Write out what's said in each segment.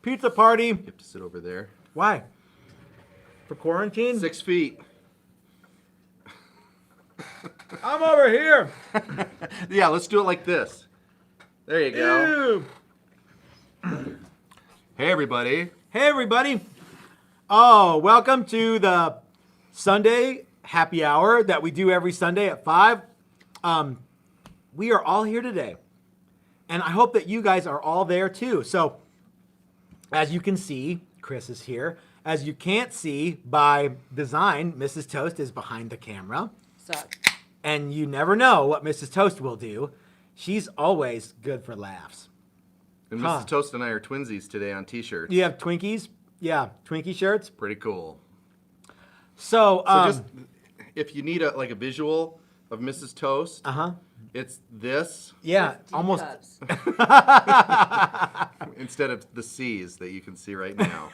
Pizza party. You have to sit over there. Why? For quarantine? 6 feet. I'm over here. Yeah, let's do it like this. There you go. Ew. Hey, everybody. Hey, everybody. Oh, welcome to the Sunday happy hour that we do every Sunday at 5. We are all here today. And I hope that you guys are all there too. So, as you can see, Chris is here. As you can't see by design, Mrs. Toast is behind the camera. Suck. And you never know what Mrs. Toast will do. She's always good for laughs. And Mrs. Toast and I are twinsies today on t-shirts. You have Twinkies? Yeah, Twinkie shirts. Pretty cool. So just if you need a visual of Mrs. Toast, it's this. Yeah, almost. Instead of the C's that you can see right now.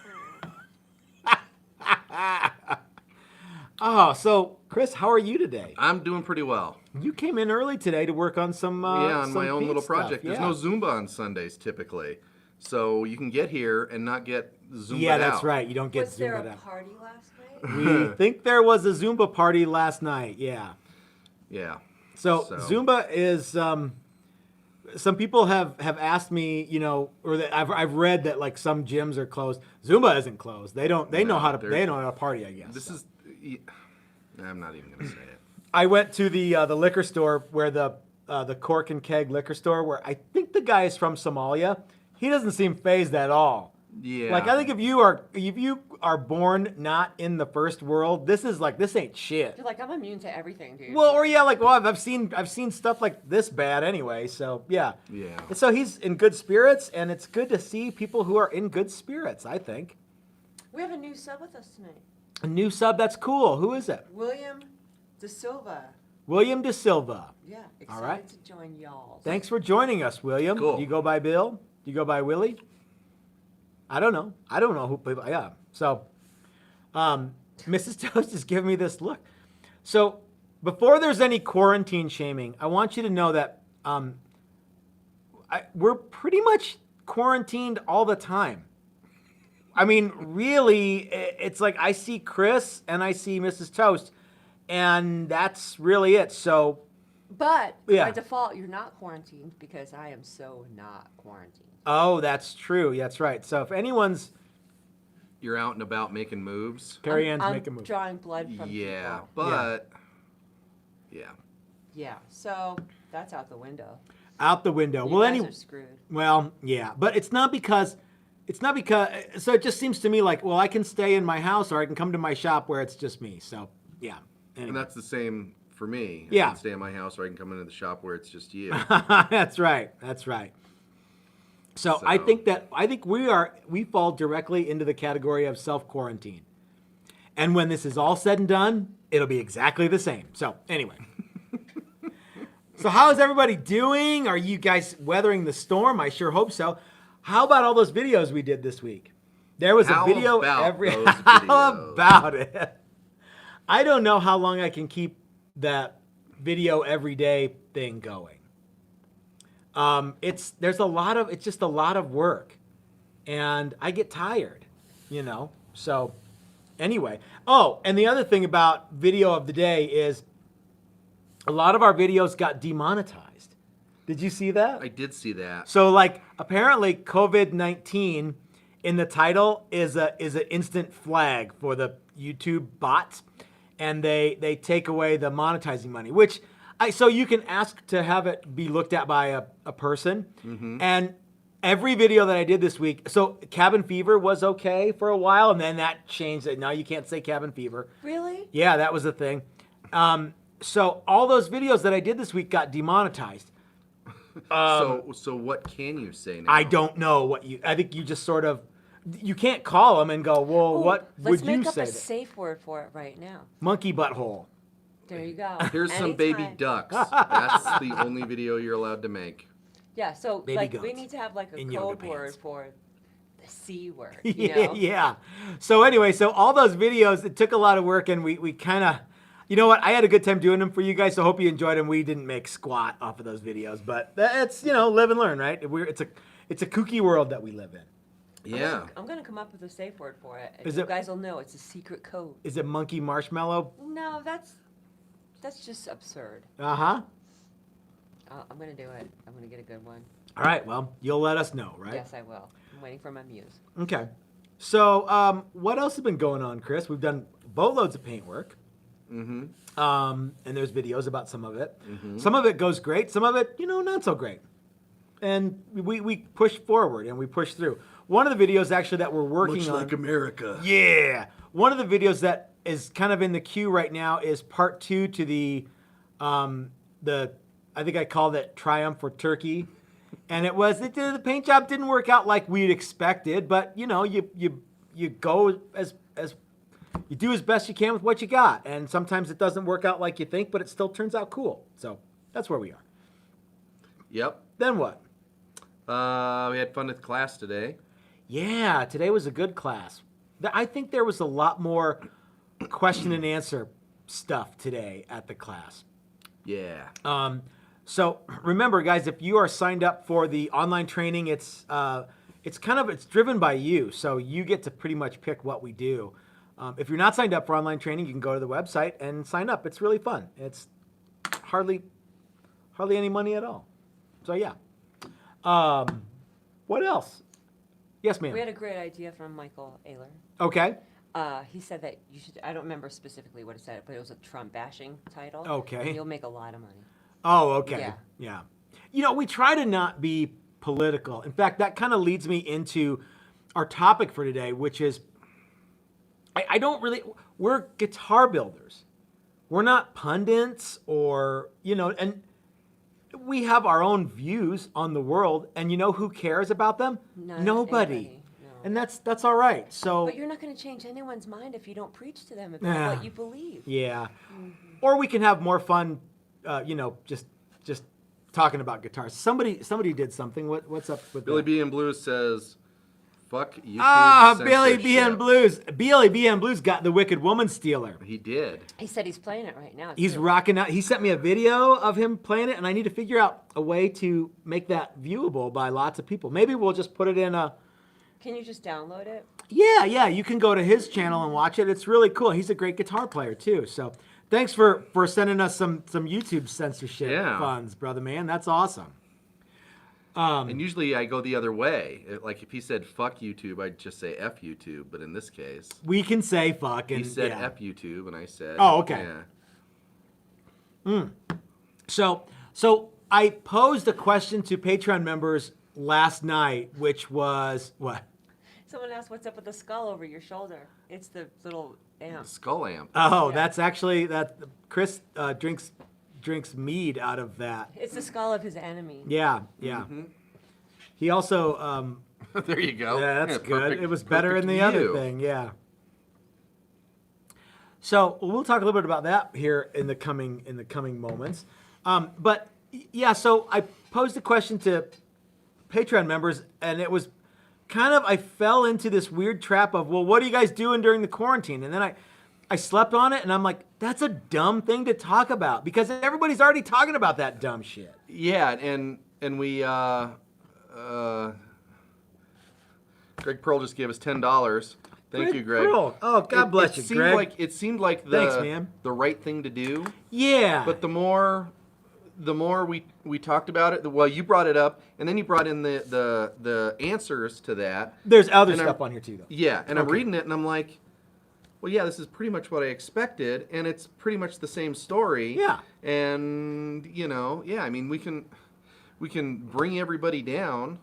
Oh, so Chris, how are you today? I'm doing pretty well. You came in early today to work on some on some my own paint little stuff. project. There's no Zumba on Sundays typically, so you can get here and not get Zumba. Yeah, that's right. You don't get Was there Zumba a out. party last night? We think there was a Zumba party last night. Yeah. Yeah. So Zumba is. Some people have asked me, you know, or that I've read that like some gyms are closed. Zumba isn't closed. They know how to party. I guess this is. I'm not even gonna say it. I went to the liquor store where the Cork and Keg liquor store where I think the guy is from Somalia. He doesn't seem phased at all. Yeah. Like I think if you are born not in the first world, this ain't shit. You're like, I'm immune to everything, dude. Well, I've seen stuff like this bad anyway. So yeah. Yeah. And so he's in good spirits, and it's good to see people who are in good spirits. I think. We have a new sub with us tonight. A new sub. That's cool. Who is it? William DaSilva. William DaSilva. Yeah, excited All right. to join y'all. Thanks for joining us, William. Cool. Do you go by Bill? Do you go by Willie? I don't know. I don't know who people. Yeah. So, Mrs. Toast is giving me this look. So, before there's any quarantine shaming, I want you to know that we're pretty much quarantined all the time. I mean, really, it's like I see Chris and I see Mrs. Toast, and that's really it. So, But Yeah. by default, you're not quarantined because I am so not quarantined. oh, that's true. That's right. So if anyone's You're out and about making moves. Carrie Ann's I'm making moves. drawing blood from Yeah, people. but yeah. Yeah, so that's out the window. Out the window. You guys are screwed. Well, yeah, but it's not because. So it just seems to me like, well, I can stay in my house or I can come to my shop where it's just me. So yeah. Anyway. And that's the same for me. Yeah. I can stay in my house or I can come into the shop where it's just you. That's right. That's right. So I think we fall directly into the category of self-quarantine. And when this is all said and done, it'll be exactly the same. So anyway. So how is everybody doing? Are you guys weathering the storm? I sure hope so. How about all those videos we did this week? There was a video every. How about it? I don't know how long I can keep that video every day thing going. It's just a lot of work, and I get tired, you know. So anyway, and the other thing about video of the day is a lot of our videos got demonetized. Did you see that? I did see that. So like apparently COVID-19 in the title is an instant flag for the YouTube bots, and they take away the monetizing money, which so you can ask to have it be looked at by a person. Mm-hmm. And every video that I did this week, so cabin fever was okay for a while, and then that changed. Now you can't say cabin fever. Really? Yeah, that was the thing. So all those videos that I did this week got demonetized. So what can you say now? I don't know I think you just sort of, you can't call them and go, well, what would you say? Let's make up a safe word for it right now. Monkey butthole. There you go. Here's some baby ducks. That's the only video you're allowed to make. Yeah, so Baby like goats we need to have like a in yoga code word pants. for the C word. You know? Yeah. So anyway, so all those videos, it took a lot of work, and we kind of, You know what? I had a good time doing them for you guys, so I hope you enjoyed them. We didn't make squat off of those videos, but it's, live and learn, right? It's a kooky world that we live in. Yeah. I'm gonna come up with a safe word for it. And Is you it- guys will know it's a secret code. Is it monkey marshmallow? No, that's just absurd. Uh-huh. I'm gonna do it. I'm gonna get a good one. All right, well, you'll let us know, right? Yes, I will. I'm waiting for my muse. Okay. So, what else has been going on, Chris? We've done boatloads of paint work. Mm-hmm. And there's videos about some of it. Mm-hmm. Some of it goes great. Some of it, not so great. And we push forward and we push through. One of the videos actually that we're working on. America. Yeah. One of the videos that is kind of in the queue right now is part 2 to the I think I called it Triumph for Turkey. And the paint job didn't work out like we'd expected, but you go as you do as best you can with what you got. And sometimes it doesn't work out like you think, but it still turns out cool. So that's where we are. Yep. Then what? We had fun with class today. Yeah, today was a good class. I think there was a lot more question and answer stuff today at the class. Yeah. So remember, guys, if you are signed up for the online training, it's driven by you. So you get to pretty much pick what we do. If you're not signed up for online training, you can go to the website and sign up. It's really fun. It's hardly any money at all. So yeah. What else? Yes, ma'am. We had a great idea from Michael Ayler. Okay. He said that you should. I don't remember specifically what it said, but it was a Trump bashing title. Okay. And you'll make a lot of money. Oh, okay. Yeah. Yeah. We try to not be political. In fact, that kind of leads me into our topic for today, which is we're guitar builders. We're not pundits or, and we have our own views on the world, and who cares about them? Nobody. Anybody, no. And that's all right. So But you're not going to change anyone's mind if you don't preach to them about what you believe. yeah. Or we can have more fun, just talking about guitars. Somebody did something. What's up with Billy that? B and Blues says, "Fuck you." Billy B and Blues. Billy B and Blues got the Wicked Woman Stealer. He did. He said he's playing it right now. He's too. rocking out. He sent me a video of him playing it, and I need to figure out a way to make that viewable by lots of people. Maybe we'll just put it in a... Can you just download it? Yeah. You can go to his channel and watch it. It's really cool. He's a great guitar player, too. So thanks for sending us some YouTube censorship funds, brother man. That's awesome. And usually I go the other way. Like if he said "fuck YouTube," I'd just say "f YouTube." But in this case, We can say fuck. And, he said yeah. "f YouTube," and I said, Oh, okay. Yeah. So I posed a question to Patreon members last night, which was what? Someone asked what's up with the skull over your shoulder. It's the little amp. Skull amp. Oh, Yeah. that's actually that. Chris drinks mead out of that. It's the skull of his enemy. Yeah. He also. There you go. Yeah, that's good. Perfect- It was better perfect in the other view. thing. Yeah. So we'll talk a little bit about that here in the coming moments. But yeah, so I posed a question to Patreon members, and it was kind of, I fell into this weird trap of, well, what are you guys doing during the quarantine? And then I slept on it, and I'm like, that's a dumb thing to talk about because everybody's already talking about that dumb shit. Yeah, and we Greg Pearl just gave us $10. Thank you, Greg. Pearl. Oh, God bless you, Greg. It seemed like Thanks, man. the right thing to do. Yeah. But the more we talked about it, well, you brought it up, and then you brought in the answers to that. There's other And stuff on here too, though. Yeah, and I'm Okay. reading it, and I'm like, well, yeah, this is pretty much what I expected, and it's pretty much the same story. Yeah. And I mean, we can bring everybody down.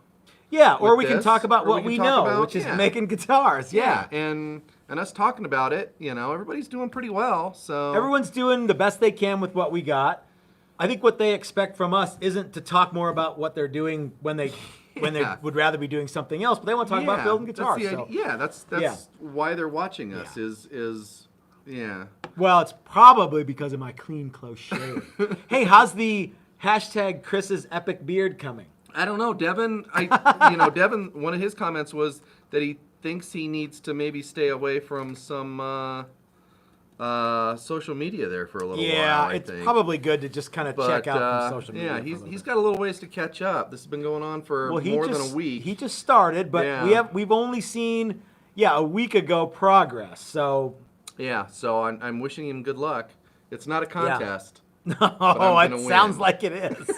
Yeah, or with we can this, talk about or what we we can talk know, about- which is yeah. making guitars. Yeah. And us talking about it, everybody's doing pretty well. So Everyone's doing the best they can with what we got. I think what they expect from us isn't to talk more about what they're doing when they Yeah. would rather be doing something else, but they want to talk about building that's guitars. the So. idea. Yeah, that's Yeah. why they're watching us. Yeah. Is Well, it's probably because of my clean, close shave. Hey, how's the hashtag Chris's epic beard coming? I don't know, Devin. Devin. One of his comments was that he thinks he needs to maybe stay away from some social media there for a little Yeah, while. I it's think. probably good to just kind of check out from social media. Yeah, for a little he's bit. got a little ways to catch up. This has been going on for more than a week. He just started, but Yeah. we've only seen a week ago progress. So Yeah, so I'm wishing him good luck. It's not a contest. oh, I'm it gonna sounds win. like it is.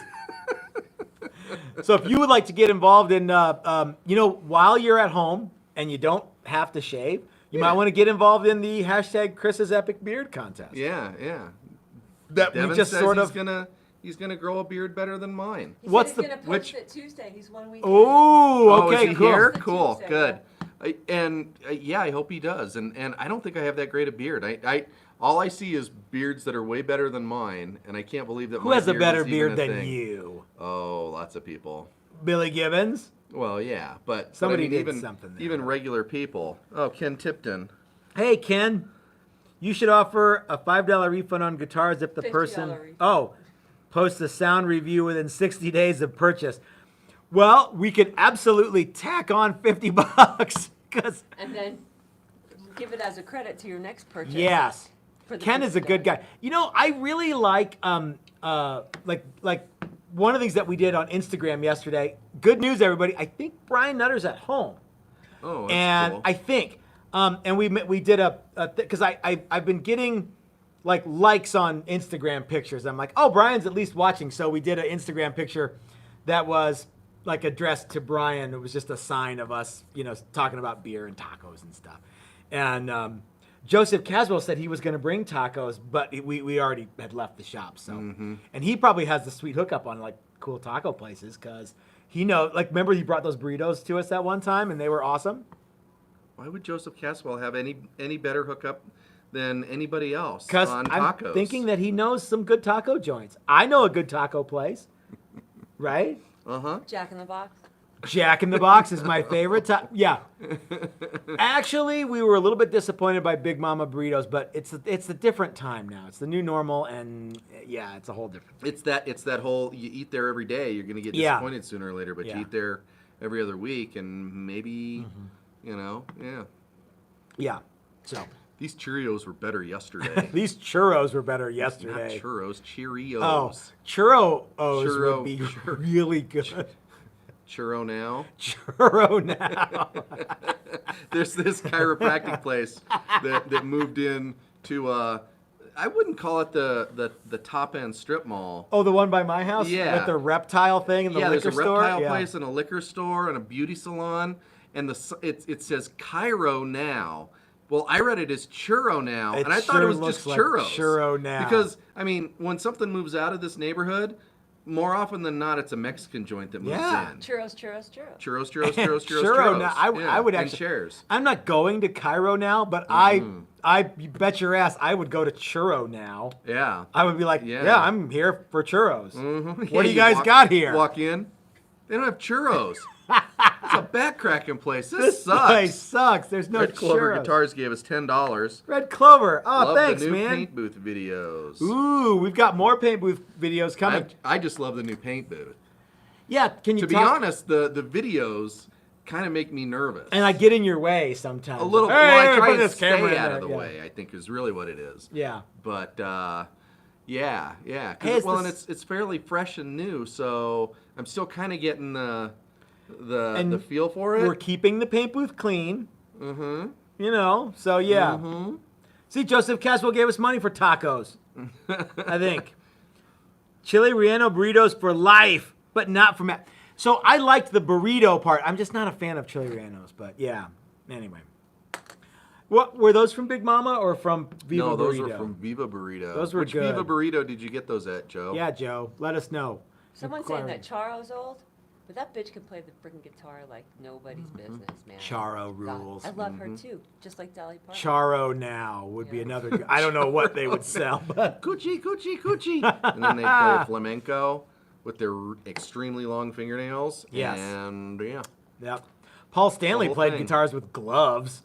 So if you would like to get involved in, while you're at home and you don't have to shave, you might want to get involved in the hashtag Chris's Epic Beard contest. Yeah, yeah. That Devin we just says sort he's of. gonna grow a beard better than mine. He What's said the- he's gonna post it Tuesday. He's 1 week. Oh, Oh, okay, is he cool. here? The Cool, Tuesday, good. I hope he does. And I don't think I have that great a beard. I all I see is beards that are way better than mine, and I can't believe that. Who my has a beard better is even beard a than thing. you? Oh, lots of people. Billy Gibbons? Well, yeah, but Somebody I mean, did even something there. even regular people. Oh, Ken Tipton. Hey, Ken, you should offer a $5 refund on guitars if the $50 person refund. posts a sound review within 60 days of purchase. Well, we could absolutely tack on $50 because And then give it as a credit to your next purchase. yes, For the Ken is a good $50. guy. You know, I really like one of the things that we did on Instagram yesterday. Good news, everybody! I think Brian Nutter's at home. Oh, that's And cool. I think, and we did because I've been getting likes on Instagram pictures. I'm like, oh, Brian's at least watching. So we did an Instagram picture that was addressed to Brian. It was just a sign of us, talking about beer and tacos and stuff. And Joseph Caswell said he was going to bring tacos, but we already had left the shop. So, and he probably has the sweet hookup on cool taco places because he remember he brought those burritos to us that one time and they were awesome. Why would Joseph Caswell have any better hookup than anybody else Because on I'm tacos? thinking that he knows some good taco joints. I know a good taco place, right? Jack in the Box. Jack in the Box is my favorite. Yeah. Actually, we were a little bit disappointed by Big Mama burritos, but it's a different time now. It's the new normal, and yeah, it's a whole different. It's that whole you eat there every day, you're gonna get Yeah. disappointed sooner or later, but Yeah. you eat there every other week, and maybe yeah. Yeah. So These Cheerios were better yesterday. these churros were better Not yesterday. churros, Cheerios. Oh, churros Churro- would be really good. Churro now. Churro now. There's this chiropractic place that moved in to I wouldn't call it the top end strip mall. Oh, the one by my house? Yeah. With the reptile thing and the Yeah, liquor there's a store? reptile Yeah. place and a liquor store and a beauty salon, and it says Chiro now. Well, I read it as Churro now, It and I thought sure it was looks just like churros. Churro now. Because I mean, when something moves out of this neighborhood, more often than not, it's a Mexican joint that moves Yeah. in. Churros. Churros. Churro now. I would and actually. chairs. I'm not going to Cairo now, but I you bet your ass I would go to Churro now. Yeah. I would be like, Yeah. yeah, I'm here for churros. Mhm. What do Yeah, you guys got here? Walk in. They don't have churros. It's a back-cracking place. This This sucks. place sucks. There's no Red Clover churros. Guitars gave us $10. Red Clover. Oh, Love thanks, the new man. paint booth videos. Ooh, we've got more paint booth videos coming. I just love the new paint booth. Yeah, can you To be talk? honest, the videos kind of make me nervous. And I get in your way sometimes. a little. Hey, Well, I try put and this camera stay in out there. of the Yeah. way. I think is really what it is. Yeah. But yeah. Hey, is Well, this- and it's fairly fresh and new, so I'm still kind of getting the feel for We're it. keeping the paint booth clean. Mm-hmm. So yeah. Mm-hmm. See, Joseph Caswell gave us money for tacos. I think. Chili relleno burritos for life, but not for Matt. So I liked the burrito part. I'm just not a fan of chili rellenos, but yeah. Anyway. What were those from Big Mama or from Viva No, those Burrito? were from Viva Burrito. Those were Which good. Viva Burrito did you get those at, Joe? Yeah, Joe. Let us know. Someone's saying that Charo's old, but that bitch can play the freaking guitar like nobody's business, man. Charo God, rules. I love her too, just like Dolly Parton. Charo now would be Yeah. another good. I don't know what they would sell, but Coochie. And then they play flamenco with their extremely long fingernails. Yes. And yeah. yep. Paul Stanley whole played thing. guitars with gloves.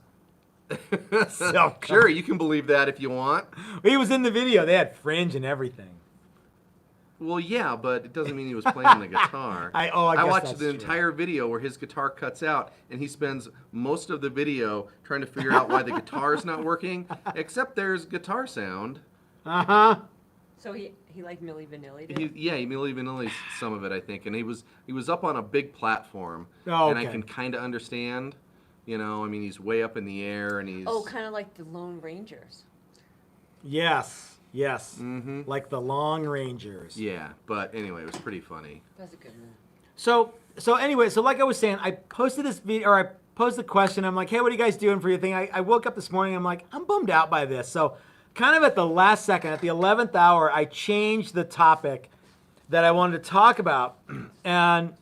So Sure, you can believe that if you want. He was in the video. They had fringe and everything. Well, yeah, but it doesn't mean he was playing the guitar. I guess watched that's the true. entire video where his guitar cuts out, and he spends most of the video trying to figure out why the guitar is not working, except there's guitar sound. Uh-huh. So he like Milli Vanilli He, did? yeah, he Milli Vanilli's some of it, I think, and he was up on a big platform, Oh, and I okay. can kind of understand. You know, I mean, he's way up in the air, and he's Oh, kind of like the Lone Rangers. Yes. Mhm. Like the Long Rangers. Yeah, but anyway, it was pretty funny. That's a good one. So anyway, so like I was saying, I posted this video, or I posed the question. I'm like, hey, what are you guys doing for your thing? I woke up this morning. I'm like, I'm bummed out by this. So kind of at the last second, at the 11th hour, I changed the topic that I wanted to talk about. And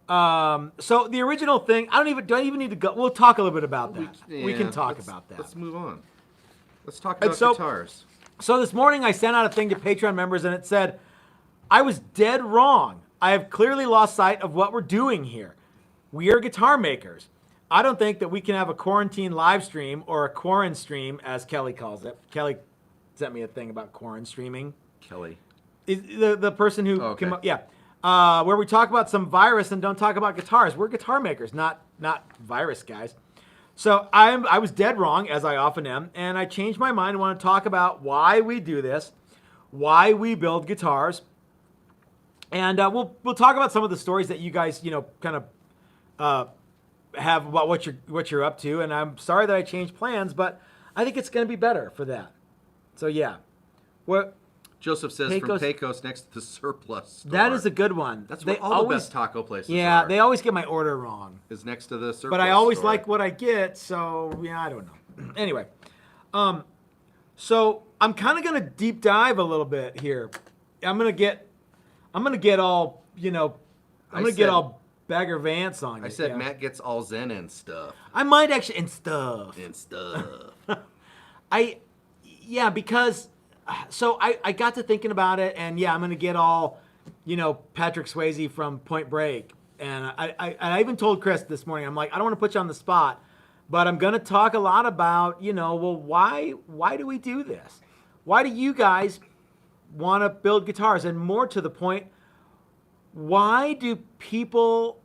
so the original thing, do I even need to go? We'll talk a little bit about that. We can talk about that. Let's move on. Let's talk And about so- guitars. So this morning I sent out a thing to Patreon members and it said, I was dead wrong. I have clearly lost sight of what we're doing here. We are guitar makers. I don't think that we can have a quarantine live stream or a quarantine stream, as Kelly calls it. Kelly sent me a thing about quarantine streaming. Kelly. Is the person who Okay. came up, yeah. Where we talk about some virus and don't talk about guitars. We're guitar makers, not virus guys. So I was dead wrong, as I often am, and I changed my mind and want to talk about why we do this, why we build guitars, and we'll talk about some of the stories that you guys kind of have about what you're up to. And I'm sorry that I changed plans, but I think it's going to be better for that. So yeah, what Joseph says from Pecos next to the surplus store. that is a good one. That's They where all the best taco places Yeah, are. they always get my order wrong. Is next to the surplus But I always store. like what I get, so yeah, I don't know. Anyway, so I'm kind of gonna deep dive a little bit here. I'm gonna get all I'm gonna get all Bagger Vance on you. I said yeah. Matt gets all zen and stuff. I might actually and stuff. Because so I got to thinking about it, and yeah, I'm gonna get all Patrick Swayze from Point Break, and I even told Chris this morning, I'm like, I don't want to put you on the spot, but I'm gonna talk a lot about well, why do we do this? Why do you guys want to build guitars? And more to the point, why do people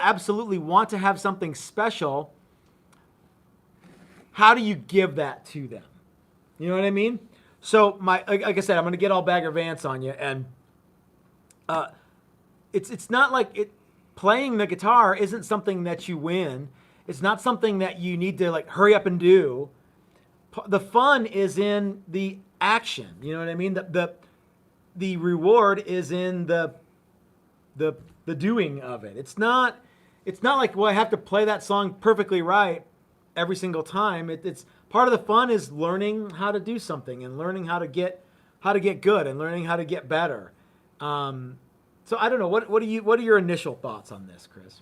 absolutely want to have something special? How do you give that to them? You know what I mean? So like I said, I'm gonna get all Bagger Vance on you, and it's not like it. Playing the guitar isn't something that you win. It's not something that you need to like hurry up and do. The fun is in the action. You know what I mean? The reward is in the doing of it. It's not like, well, I have to play that song perfectly right every single time. It's part of the fun is learning how to do something and learning how to get good and learning how to get better. So I don't know. What are your initial thoughts on this, Chris?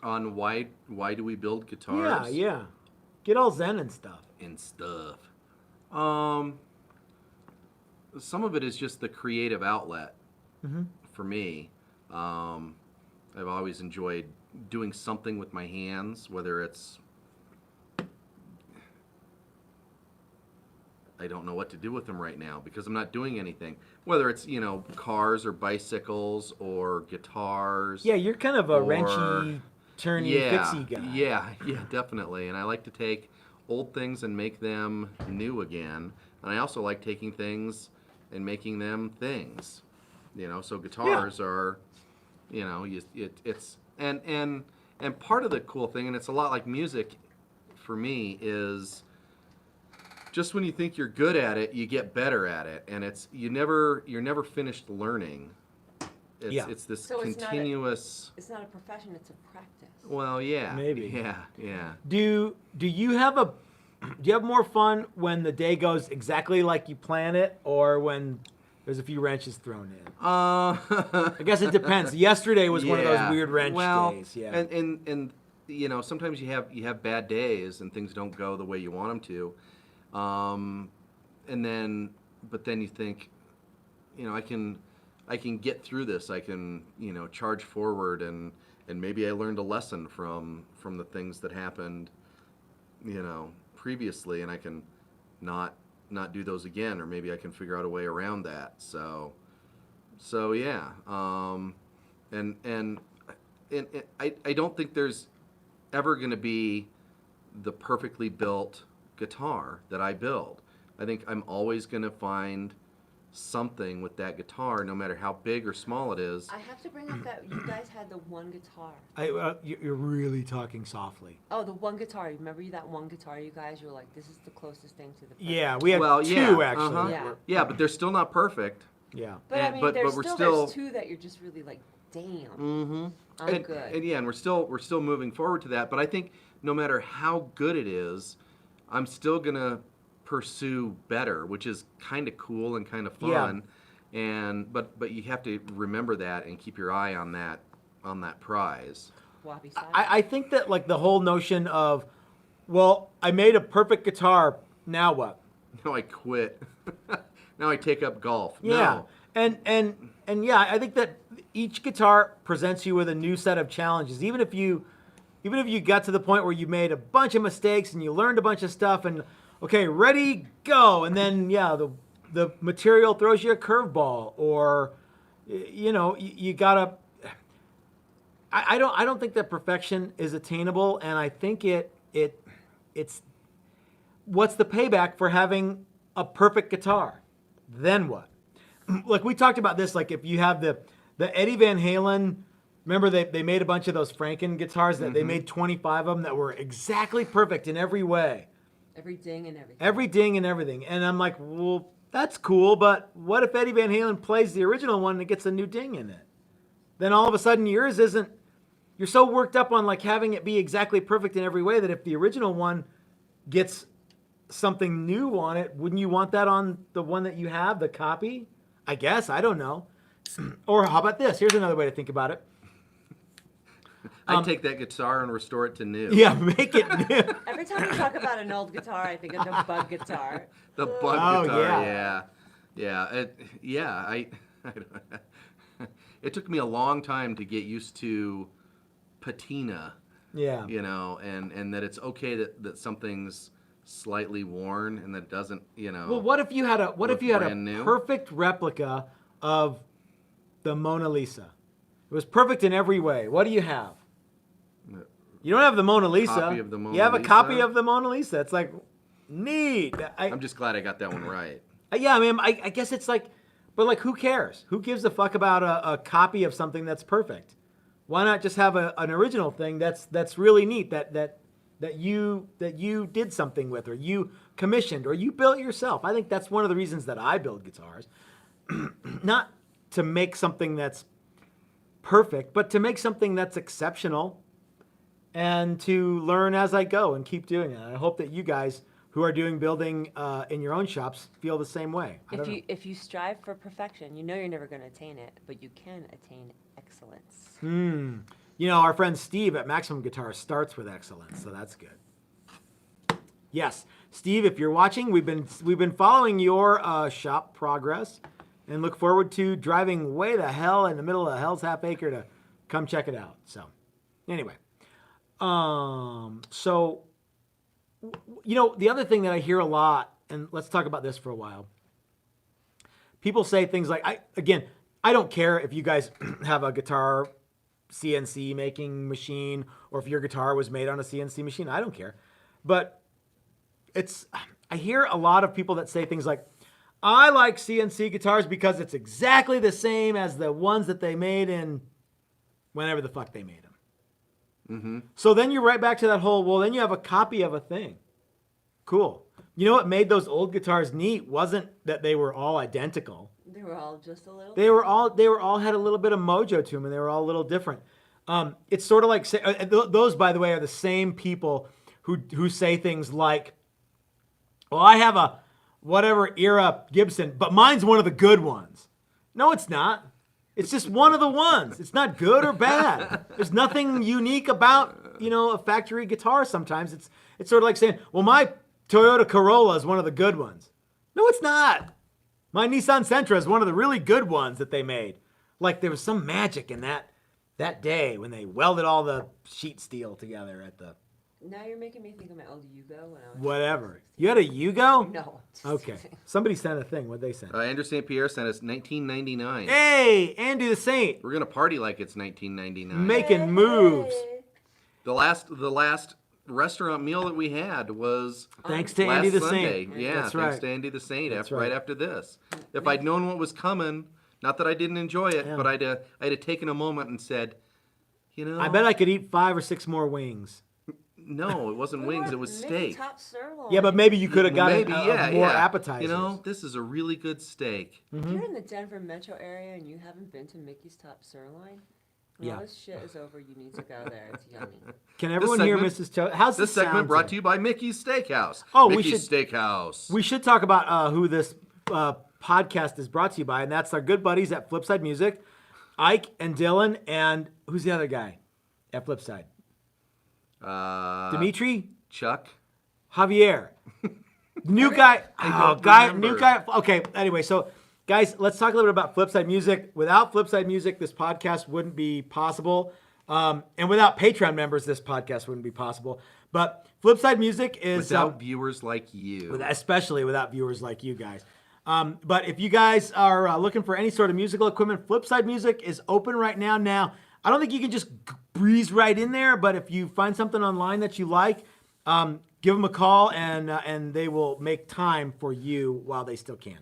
On why do we build guitars? Yeah. Get all zen and stuff. Some of it is just the creative outlet for me. I've always enjoyed doing something with my hands, whether it's I don't know what to do with them right now because I'm not doing anything. Whether it's, cars or bicycles or guitars. Yeah, you're kind of a or- wrenchy, turny, fixie guy. Yeah, definitely. And I like to take old things and make them new again. And I also like taking things and making them things. So guitars are, it's and part of the cool thing, and it's a lot like music for me, is just when you think you're good at it, you get better at it, and you're never finished learning. It's this So it's continuous. It's not a profession; it's a practice. Well, yeah, Maybe. yeah. Do you have more fun when the day goes exactly like you plan it, or when there's a few wrenches thrown in? I guess it depends. Yesterday was one of those weird wrench days. Yeah. And sometimes you have bad days and things don't go the way you want them to. But then you think, I can get through this. I can, charge forward and maybe I learned a lesson from the things that happened, previously, and I can not not do those again, or maybe I can figure out a way around that. So yeah. And I don't think there's ever going to be the perfectly built guitar that I build. I think I'm always going to find something with that guitar, no matter how big or small it is. I have to bring up that you guys had the one guitar. You're really talking softly. Oh, the one guitar. Remember that one guitar, you guys? You were like, this is the closest thing to the perfect. Yeah, we had two yeah, actually. uh-huh. Yeah. Yeah, but they're still not perfect. Yeah. But I And- mean, but there's we're still, still- there's two that you're just really like, damn, Mm-hmm. I'm good. And yeah, and we're still moving forward to that. But I think no matter how good it is, I'm still gonna pursue better, which is kind of cool and kind of fun. And but you have to remember that and keep your eye on that prize. Wabi side. I think that like the whole notion of, well, I made a perfect guitar. Now what? Now I quit. Now I take up golf. Yeah. No. And yeah, I think that each guitar presents you with a new set of challenges. Even if you got to the point where you made a bunch of mistakes and you learned a bunch of stuff and okay, ready, go, and then yeah, the material throws you a curveball, or you gotta. I don't think that perfection is attainable, and I think it's what's the payback for having a perfect guitar? Then what? Like we talked about this, like if you have the Eddie Van Halen, remember they made a bunch of those Franken guitars that they made 25 of them that were exactly perfect in every way. Every ding and everything. Every ding and everything. And I'm like, well, that's cool, but what if Eddie Van Halen plays the original one and it gets a new ding in it? Then all of a sudden yours isn't, you're so worked up on like having it be exactly perfect in every way that if the original one gets something new on it, wouldn't you want that on the one that you have, the copy? I guess, I don't know. Or how about this? Here's another way to think about it. I'd take that guitar and restore it to new. Yeah, make it new. Every time we talk about an old guitar, I think of the bug guitar. The bug Oh, guitar, I it took me a long time to get used to patina, Yeah. and that it's okay that something's slightly worn and that it doesn't, Well, what if you had a brand new? perfect replica of the Mona Lisa? It was perfect in every way. What do you have? You don't have the Mona Lisa. Copy of the Mona you have a Lisa? copy of the Mona Lisa. It's like neat. I'm just glad I got that one right. Yeah, I mean, I guess it's like, but like, who cares? Who gives a fuck about a copy of something that's perfect? Why not just have an original thing that's really neat that you did something with, or you commissioned, or you built yourself? I think that's one of the reasons that I build guitars, not to make something that's perfect, but to make something that's exceptional, and to learn as I go and keep doing it. And I hope that you guys who are doing building in your own shops feel the same way. If you strive for perfection, you know you're never going to attain it, but you can attain excellence. Our friend Steve at Maximum Guitar starts with excellence, so that's good. Yes, Steve, if you're watching, we've been following your shop progress, and look forward to driving way the hell in the middle of Hell's Half Acre to come check it out. So, anyway, the other thing that I hear a lot, and let's talk about this for a while. People say things like, I don't care if you guys have a guitar CNC making machine, or if your guitar was made on a CNC machine. I don't care. But I hear a lot of people that say things like, I like CNC guitars because it's exactly the same as the ones that they made in whenever the fuck they made them. Mm-hmm. So then you're right back to that whole, well, then you have a copy of a thing. Cool. You know what made those old guitars neat wasn't that they were all identical. They were all just a little. They were all had a little bit of mojo to them, and they were all a little different. It's sort of like those, by the way, are the same people who say things like, "Well, I have a whatever era Gibson, but mine's one of the good ones." No, it's not. It's just one of the ones. It's not good or bad. There's nothing unique about a factory guitar. Sometimes it's sort of like saying, "Well, my Toyota Corolla is one of the good ones." No, it's not. My Nissan Sentra is one of the really good ones that they made. Like there was some magic in that day when they welded all the sheet steel together at the Now you're making me think of my old Yugo when I was. Whatever. You had a Yugo? No. just Okay. kidding. Somebody sent a thing. What'd they send? Andrew St. Pierre sent us 1999. Hey, Andy the Saint. We're gonna party like it's 1999. Making moves. The last restaurant meal that we had was Thanks to last Andy the Sunday. Saint. Yeah, That's thanks right. to Andy the Saint. That's Right right. after this, if I'd known what was coming, not that I didn't enjoy it, Yeah. but I'd have taken a moment and said, I bet I could eat 5 or 6 more wings. No, it wasn't wings. It was Maybe steak. top sirloin. Yeah, but maybe you could have gotten Maybe, yeah, more yeah. appetizers. You know, this is a really good steak. If you're in the Denver metro area and you haven't been to Mickey's Top Sirloin, when all Yeah. this shit is over, you need to go there. It's yummy. Can everyone hear Mrs. Cho? How's This segment brought to you by Mickey's Steakhouse. Oh, we Mickey's should- Steakhouse. We should talk about who this podcast is brought to you by, and that's our good buddies at Flipside Music, Ike and Dylan, and who's the other guy at Flipside? Dimitri? Chuck. Javier. New guy. don't New remember. guy. Okay, anyway, so guys, let's talk a little bit about Flipside Music. Without Flipside Music, this podcast wouldn't be possible. And without Patreon members, this podcast wouldn't be possible. But Flipside Music is... Without viewers like you. especially without viewers like you guys. But if you guys are looking for any sort of musical equipment, Flipside Music is open right now. Now, I don't think you can just breeze right in there, but if you find something online that you like, give them a call and they will make time for you while they still can.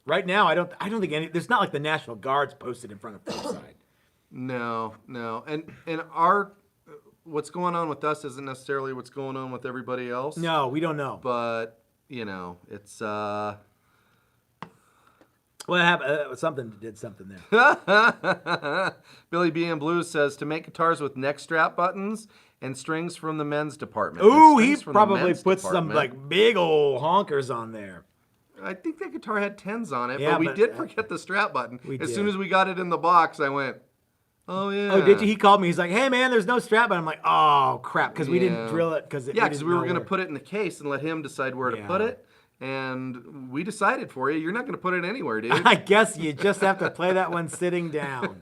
Right now, I don't think there's not like the National Guard's posted in front of Flipside. No. And our what's going on with us isn't necessarily what's going on with everybody else. No, we don't know. But, you know, it's What happened? Something did something there. Billy B and Blues says to make guitars with neck strap buttons and strings from the men's department. Ooh, And he strings from the probably men's put some department. like big old honkers on there. I think that guitar had 10s on it, Yeah, but we but, did forget the strap button. we As did. soon as we got it in the box, I went, oh, yeah. Oh, did you? He called me. He's like, "Hey, man, there's no strap." And I'm like, "Oh, crap," because we didn't Yeah. drill it because Yeah, because we were going to put it in the case and let him decide where to Yeah. put it. And we decided for you. You're not going to put it anywhere, dude. I guess you just have to play that one sitting down.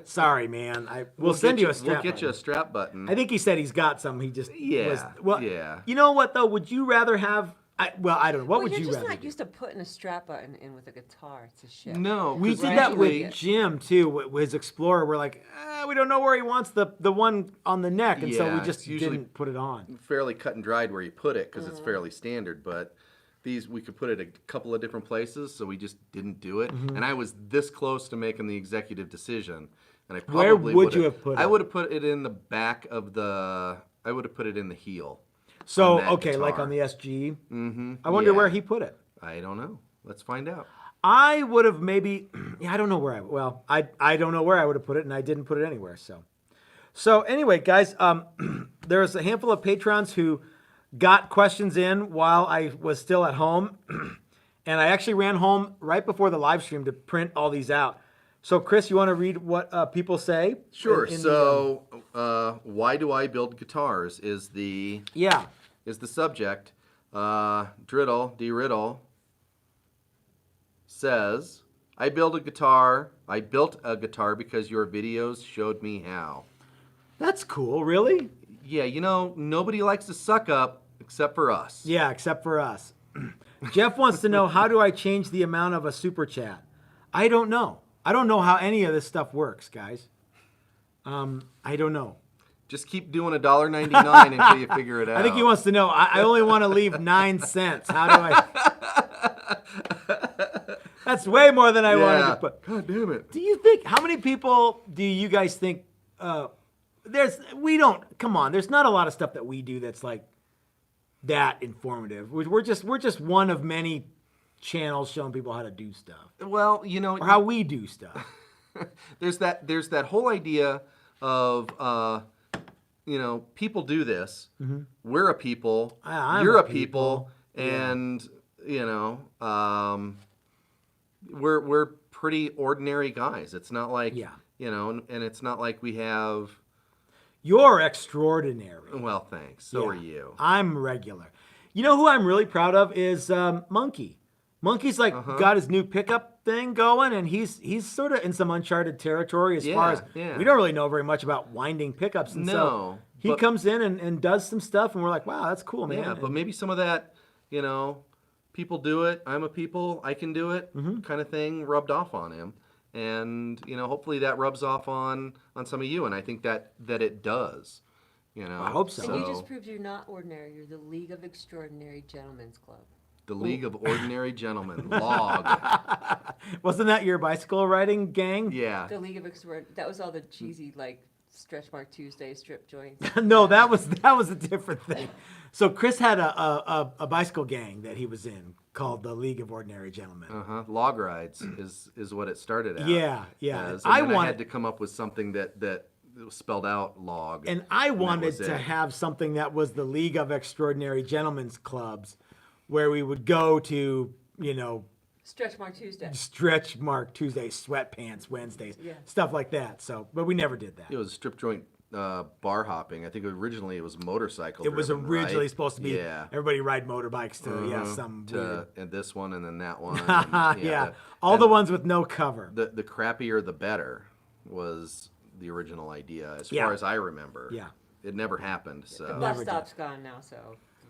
Sorry, man. We'll send get you a strap. We'll get you a button. strap button. I think he said he's got some. He just Yeah, Well, yeah. You know what though? Would you rather have? I don't know. What well, would you're you just rather? not do? used to putting a strap button in with a guitar to ship. No. We 'cause did that usually- with Jim too. With his Explorer, we're like, we don't know where he wants the one on the neck, and so we Yeah, just it's usually- didn't put it on. fairly cut and dried where you put it because it's fairly standard. But these we could put it a couple of different places, so we just didn't do it. Mm-hmm. And I was this close to making the executive decision, and I Where probably would you have put I it? would have put it in the back of the. I would have put it in the heel. So on that okay, like guitar. on the SG. Mm-hmm. I wonder where he put it. I don't know. Let's find out. I would have maybe. Yeah, I don't know where I don't know where I would have put it, and I didn't put it anywhere. So anyway, guys, there's a handful of patrons who got questions in while I was still at home, and I actually ran home right before the live stream to print all these out. So, Chris, you want to read what people say? Sure. in the, So, why do I build guitars? Is the subject. Driddle, D. Riddle says, I built a guitar because your videos showed me how. That's cool. Really? Yeah, you know, nobody likes to suck up except for us. Yeah, except for us. Jeff wants to know, how do I change the amount of a super chat? I don't know. I don't know how any of this stuff works, guys. I don't know. Just keep doing $1.99 until you figure it out. I think he wants to know, I only want to leave 9 cents. How do I... That's way more than I wanted to put. God damn it. Do you think, how many people do you guys think, there's not a lot of stuff that we do that's like that informative. We're just one of many channels showing people how to do stuff. Well, you know, Or how we do stuff. there's that whole idea of you know, people do this. Mm-hmm. We're a people. I'm you're a a people, and you know, we're pretty ordinary guys. It's not like Yeah. you know, and it's not like we have. You're extraordinary. Well, thanks. So Yeah. are you. I'm regular. You know who I'm really proud of is Monkey. Monkey's like got his new pickup thing going, and he's sort of in some uncharted territory as far as we don't really know very much about winding pickups. And so he comes in and does some stuff, and we're like, wow, that's cool, man. Yeah, but maybe some of that, people do it, I'm a people, I can do it kind of thing rubbed off on him. And, hopefully that rubs off on some of you, and I think that it does. I hope so. And you just proved you're not ordinary. You're the League of Extraordinary Gentlemen's Club. The League of Ordinary Gentlemen, log. Wasn't that your bicycle riding gang? Yeah. The League of Extraordinary. That was all the cheesy, like, Stretch Mark Tuesday strip joints. No, that was a different thing. So Chris had a bicycle gang that he was in called the League of Ordinary Gentlemen. Log rides is what it started at. Yeah. And I had to come up with something that spelled out log. And I wanted to have something that was the League of Extraordinary Gentlemen's Clubs, where we would go to, Stretch Mark Tuesday. Stretch Mark Tuesdays, sweatpants Wednesdays, stuff like that. So, but we never did that. It was strip joint bar hopping. I think originally it was motorcycle. It was originally supposed to be everybody ride motorbikes to some weird. And this one and then that one. And, all the ones with no cover. The crappier the better was the original idea, as far as I remember. Yeah. It never happened. So The bus stop's gone now, so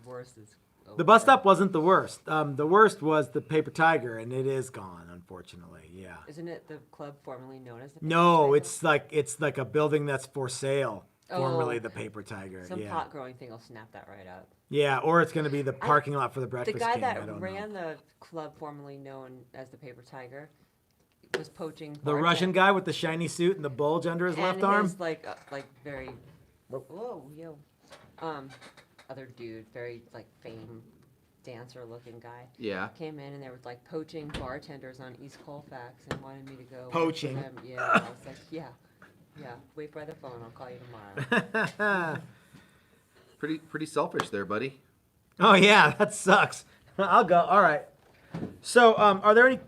the worst is over. The bus stop wasn't the worst. The worst was the Paper Tiger, and it is gone, unfortunately. Yeah. Isn't it the club formerly known as the Paper No, Tiger? it's like a building that's for sale. Formerly the Paper Tiger. Some pot growing thing will snap that right up. Yeah, or it's going to be the parking lot for the breakfast The guy game. I that don't ran know. the club formerly known as the Paper Tiger was poaching. The Russian guy with the shiny suit and the bulge under his left arm. His, like very, other dude, very like fame dancer looking guy. Yeah. Came in and they were like poaching bartenders on East Colfax and wanted me to go. work for Poaching. them. Yeah. I was like, yeah. Wait by the phone. I'll call you tomorrow. Pretty selfish there, buddy. Oh yeah, that sucks. I'll go. All right. So, are there any?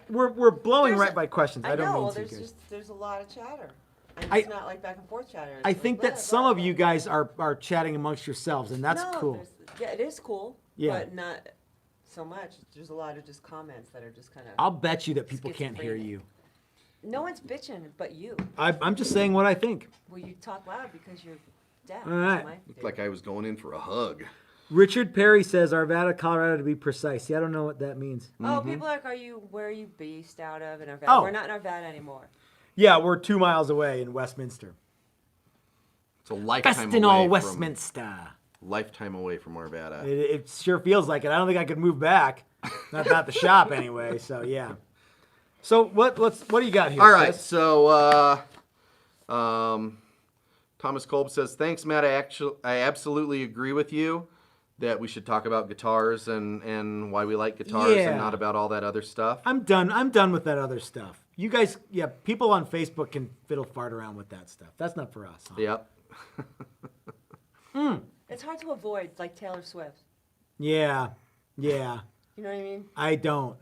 We're blowing right by questions. I don't mean to. There's a lot of chatter. And I- it's not like back and forth chatter. It's I like think blah, that some blah, of blah. you guys are chatting amongst yourselves, and that's No, cool. Yeah, it is cool. Yeah. But not so much. There's a lot of just comments that are just kind of. I'll bet you that people can't hear Schizophrenic. you. No one's bitching but you. I'm just saying what I think. Well, you talk loud because you're deaf. All right. That's my Looked theory. like I was going in for a hug. Richard Perry says Arvada, Colorado, to be precise. See, I don't know what that means. Oh, people are like, where are you based out of in Arvada? Oh. We're not in Arvada anymore. Yeah, we're 2 miles away in Westminster. It's a lifetime Best in all away Westminster. lifetime away from Arvada. It sure feels like it. I don't think I could move back. Not the shop anyway. So yeah. So what do you got here? All right, Chris? so Thomas Kolb says, "Thanks, Matt. I absolutely agree with you that we should talk about guitars and why we like guitars Yeah. and not about all that other stuff." I'm done with that other stuff. You guys, people on Facebook can fiddle fart around with that stuff. That's not for us. Huh? Yep. It's hard to avoid, like Taylor Swift. Yeah. You know what I mean? I don't.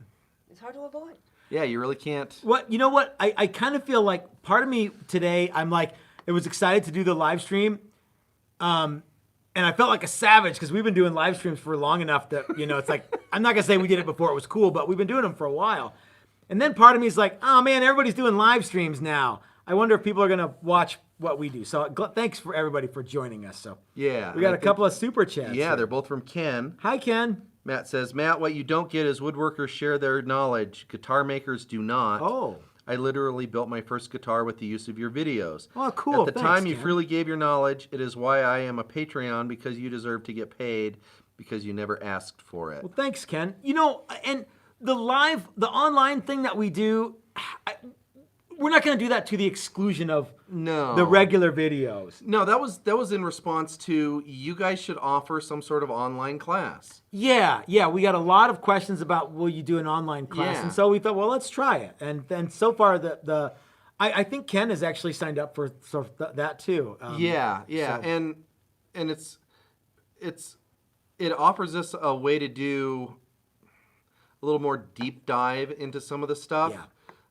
It's hard to avoid. Yeah, you really can't. You know what? I kind of feel like part of me today, I'm like, it was excited to do the live stream. And I felt like a savage because we've been doing live streams for long enough that, it's like, I'm not going to say we did it before it was cool, but we've been doing them for a while. And then part of me is like, oh man, everybody's doing live streams now. I wonder if people are going to watch what we do. So thanks for everybody for joining us. So Yeah. we got a couple of super chats. Yeah, here. they're both from Ken. Hi, Ken. Matt says, "Matt, what you don't get is woodworkers share their knowledge. Guitar makers do not. Oh. I literally built my first guitar with the use of your videos. Oh, cool. At the Thanks, time, you Ken. freely gave your knowledge. It is why I am a Patreon, because you deserve to get paid, because you never asked for it." Well, thanks, Ken. And the online thing that we do, we're not going to do that to the exclusion of No. the regular videos. No, that was in response to you guys should offer some sort of online class. Yeah, we got a lot of questions about will you do an online class, Yeah. and so we thought, well, let's try it. And then so far, I think Ken has actually signed up for that too. Yeah, so- and it offers us a way to do a little more deep dive into some of the stuff. Yeah.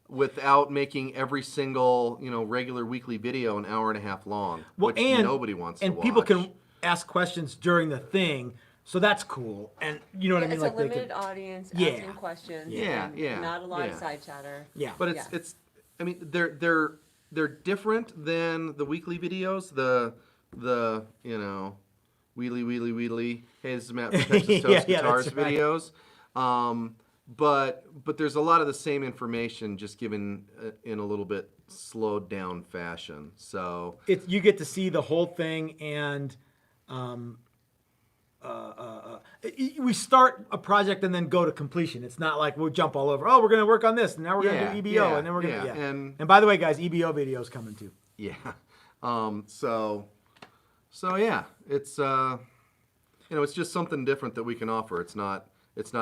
Without making every single, regular weekly video an hour and a half long, which nobody wants to watch. And people can ask questions during the thing So that's cool. And you know what I mean? It's Like a they limited could, audience Yeah. asking questions. Yeah, and yeah, Not a lot yeah. of side chatter. yeah. But Yeah. it's I mean they're different than the weekly videos. The wheelie. Hey, this is Matt from Texas Toast Yeah, Guitars that's right. videos. But there's a lot of the same information, just given in a little bit slowed down fashion. So You get to see the whole thing, and we start a project and then go to completion. It's not like we'll jump all over. Oh, we're going to work on this, and now we're going to do EBO, yeah, and then we're going to yeah. And by the way, guys, EBO videos coming too. yeah, so yeah, it's it's just something different that we can offer. It's not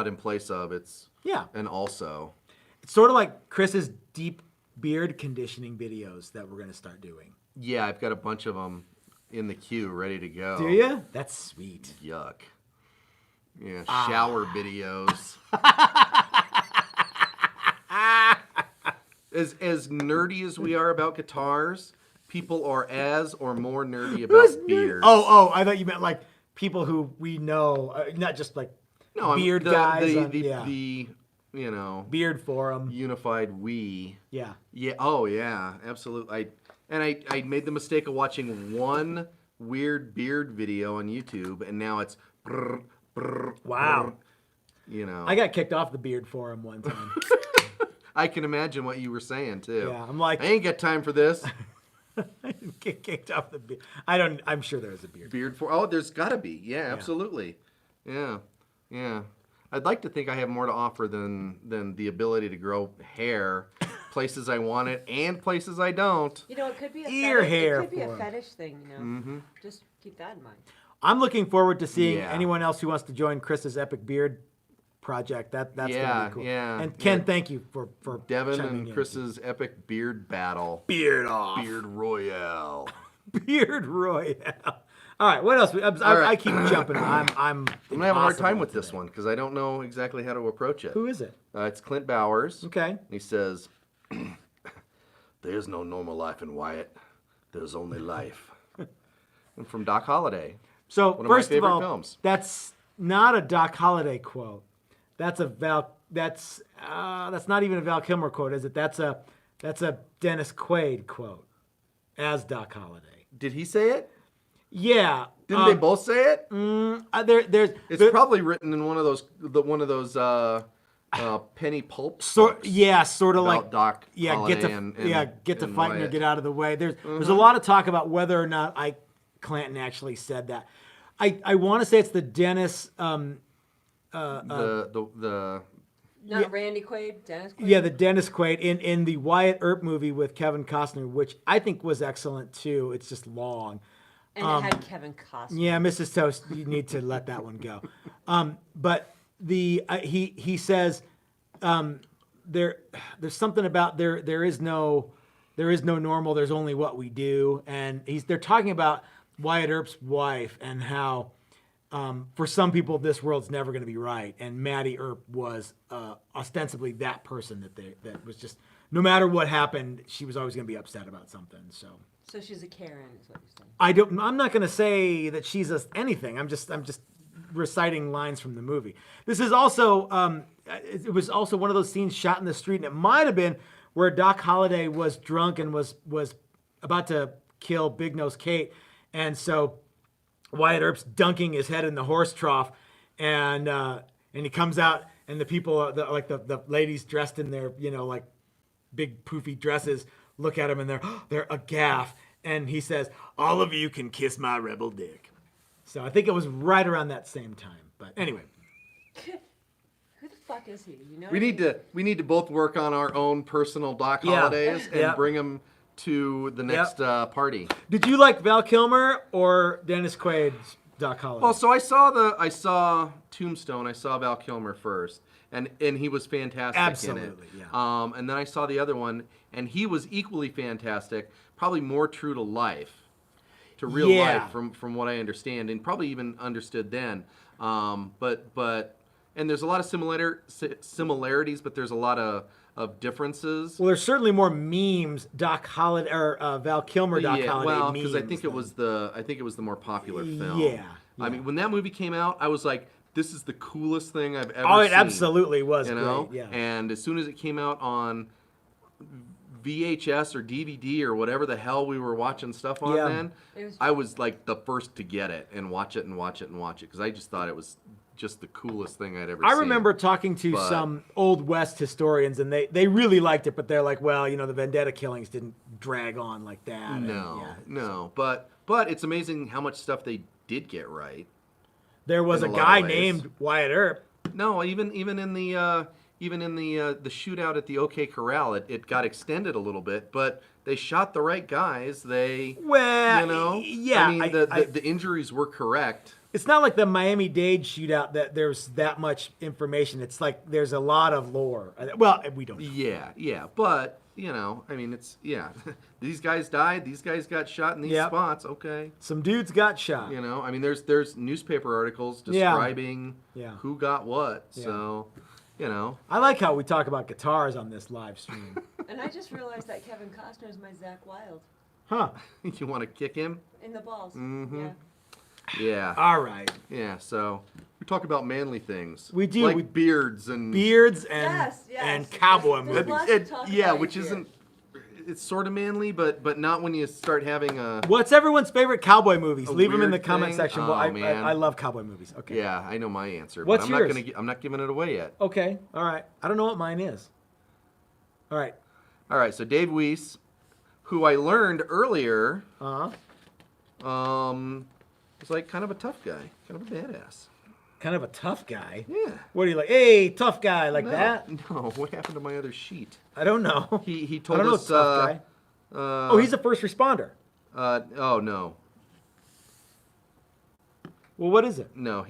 in place of. It's Yeah. and also. It's sort of like Chris's deep beard conditioning videos that we're going to start doing. Yeah, I've got a bunch of them in the queue ready to go. Do you? That's sweet. Yuck. Yeah, shower videos. As nerdy as we are about guitars, people are as or more nerdy about beards. Oh, I thought you meant like people who we know, not just like no, beard the, guys. the Beard forum. unified we. Yeah. Yeah. Oh, yeah. Absolutely. I made the mistake of watching one weird beard video on YouTube, and now it's brr, brr, Wow. brr, I got kicked off the beard forum one time. I can imagine what you were saying too. Yeah, I'm like, I ain't got time for this. I didn't get kicked off the beard. I'm sure there's a beard. Beard for there's gotta be. Yeah, absolutely. Yeah. I'd like to think I have more to offer than the ability to grow hair places I want it and places I don't. It could be a Ear fetish. hair It could be for a 'em. fetish thing. Mm-hmm. Just keep that in mind. I'm looking forward to seeing Yeah. anyone else who wants to join Chris's epic beard project. That's gonna be cool. yeah, And Ken, yeah. thank you for Devin chiming and in. Chris's epic beard battle. Beard off. Beard Royale. Beard Royale. All right, what else? I keep jumping. I'm I'm gonna have a hard time impossible with this today. one because I don't know exactly how to approach it. Who is it? It's Clint Bowers. Okay. He says, "There's no normal life in Wyatt. There's only life." And from Doc Holliday. So One of my first of favorite all, films. that's not a Doc Holliday quote. That's a That's not even a Val Kilmer quote, is it? That's a Dennis Quaid quote as Doc Holliday. Did he say it? Yeah. Didn't they both say it? There's Probably written in one of those penny pulp. sort books sort of about like Doc get Holliday to and get to and fighting or Wyatt. get out of the way. There's a lot of talk about whether or not Ike Clanton actually said that. I want to say it's the Dennis Not Randy Quaid, Dennis Quaid. yeah, the Dennis Quaid in the Wyatt Earp movie with Kevin Costner, which I think was excellent too. It's just long. And it had Kevin Costner. Yeah, Mrs. Toast, you need to let that one go. But he says there's something about there is no normal. There's only what we do, and they're talking about Wyatt Earp's wife and how for some people this world's never going to be right, and Maddie Earp was ostensibly that person that was just no matter what happened, she was always going to be upset about something. So she's a Karen, is what you're saying. I'm not going to say that she's anything. I'm just reciting lines from the movie. This is also it was also one of those scenes shot in the street, and it might have been where Doc Holliday was drunk and was about to kill Big Nose Kate, and so Wyatt Earp's dunking his head in the horse trough, and he comes out, and the people the ladies dressed in their like big poofy dresses look at him, and they're agaff, and he says, "All of you can kiss my rebel dick." So I think it was right around that same time. But anyway, Who the fuck is he? You know? We need to both work on our own personal Doc Yeah. Holidays and Yeah. bring them to the next party. did you like Val Kilmer or Dennis Quaid's Doc Holliday? Well, so I saw Tombstone. I saw Val Kilmer first, and he was fantastic Absolutely, in it. yeah. And then I saw the other one, and he was equally fantastic. Probably more true to life, to real Yeah. life, from what I understand, and probably even understood then. But there's a lot of similarities, but there's a lot of differences. Well, there's certainly more memes Doc Holliday or Val Kilmer Doc Holiday well, memes. because I think it was the more popular film. Yeah. I mean, when that movie came out, I was like, this is the coolest thing I've ever Oh, seen. it absolutely was You know? great. Yeah. And as soon as it came out on VHS or DVD or whatever the hell we were watching stuff on Yeah. then, I was like the first to get it and watch it because I just thought it was just the coolest thing I'd ever seen. I remember talking to some Old West historians, and they really liked it, but they're like, well, the Vendetta killings didn't drag on like that. No. But it's amazing how much stuff they did get right. There was a in a lot guy of ways. named Wyatt Earp. No, even in the shootout at the OK Corral, it got extended a little bit, but they shot the right guys. Well, yeah, I mean, the injuries were correct. It's not like the Miami-Dade shootout that there's that much information. It's like there's a lot of lore. Well, we don't know. Yeah, but I mean, these guys died. These guys got shot in these spots. Okay. Some dudes got shot. I mean, there's newspaper articles describing who got what. Yeah. So, I like how we talk about guitars on this live stream. And I just realized that Kevin Costner is my Zach Wilde Huh. You want to kick him? in the balls. Mm-hmm. Yeah. Yeah. All right. Yeah. So we talk about manly things. We do. Like beards and Beards and Yes. and cowboy There's movies. lots to talk about which here. isn't. It's sort of manly, but not when you start having a. What's everyone's favorite cowboy movies? A Leave them in the weird comment thing? section. Oh, Well, man. I love cowboy movies. Okay. Yeah, I know my answer. What's but yours? I'm not giving it away yet. Okay. All right. I don't know what mine is. All right. All right. So Dave Weiss, who I learned earlier, Uh-huh. was like kind of a tough guy, kind of a badass. Kind of a tough guy. Yeah. What are you like? Hey, tough guy, like that? No. What happened to my other sheet? I don't know. He I told don't know, us. tough guy. Oh, he's a first responder. Oh no. Well, what is it? No,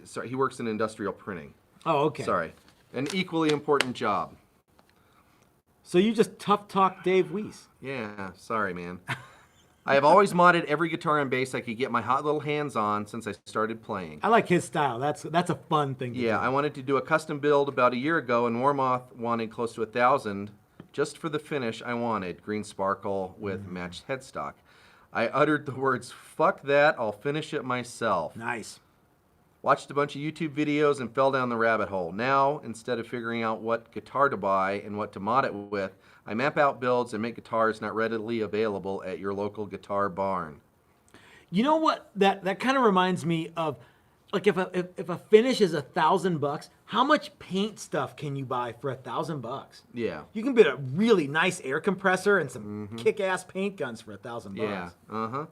sorry. He works in industrial printing. Oh, okay. Sorry, an equally important job. So you just tough talk Dave Weiss. Yeah, sorry, man. I have always modded every guitar and bass I could get my hot little hands on since I started playing. I like his style. That's a fun thing to do. Yeah, I wanted to do a custom build about a year ago, and Warmoth wanted close to 1,000 just for the finish I wanted, green sparkle with matched headstock. I uttered the words, "Fuck that, I'll finish it myself." Nice. Watched a bunch of YouTube videos and fell down the rabbit hole. Now, instead of figuring out what guitar to buy and what to mod it with, I map out builds and make guitars not readily available at your local guitar barn. You know what? That kind of reminds me of, like, if a finish is $1,000, how much paint stuff can you buy for $1,000? Yeah. You can build a really nice air compressor and some kick-ass paint guns for $1,000. Yeah. Uh-huh.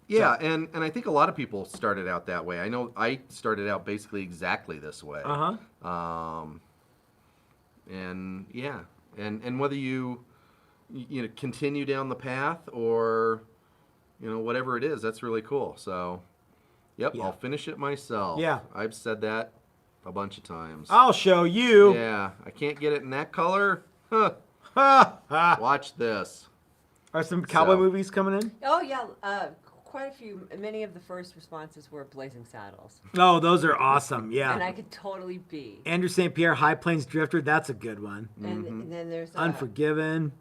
Yeah, and I think a lot of people started out that way. I know I started out basically exactly this way. Uh-huh. And yeah. And whether you continue down the path or whatever it is, that's really cool. So, yep, Yeah. I'll finish it myself. Yeah. I've said that a bunch of times. I'll show you. Yeah, I can't get it in that color. Huh. Ha, ha. Watch this. Are some cowboy So- movies coming in? Oh yeah, quite a few. Many of the first responses were Blazing Saddles, Oh, those are awesome. and Yeah. I could totally be. Andrew St. Pierre, High Plains Drifter. That's a good one. And then there's Unforgiven.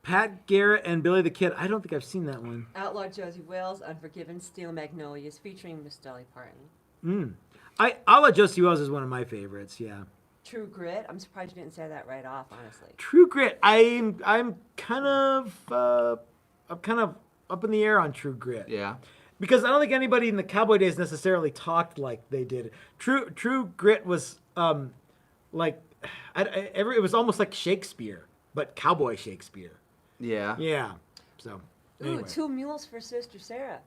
Pat Garrett and Billy the Kid. I don't think I've seen that one. Outlaw Josie Wells, Unforgiven, Steel Magnolias, featuring Miss Dolly Parton. Outlaw Josie Wells is one of my favorites. Yeah. True Grit. I'm surprised you didn't say that right off, honestly. True Grit. I'm kind of up in the air on True Grit. Yeah. Because I don't think anybody in the cowboy days necessarily talked like they did. True Grit was it was almost like Shakespeare, but cowboy Shakespeare. Yeah. Yeah. So Ooh, anyway. Two Mules for Sister Sarah.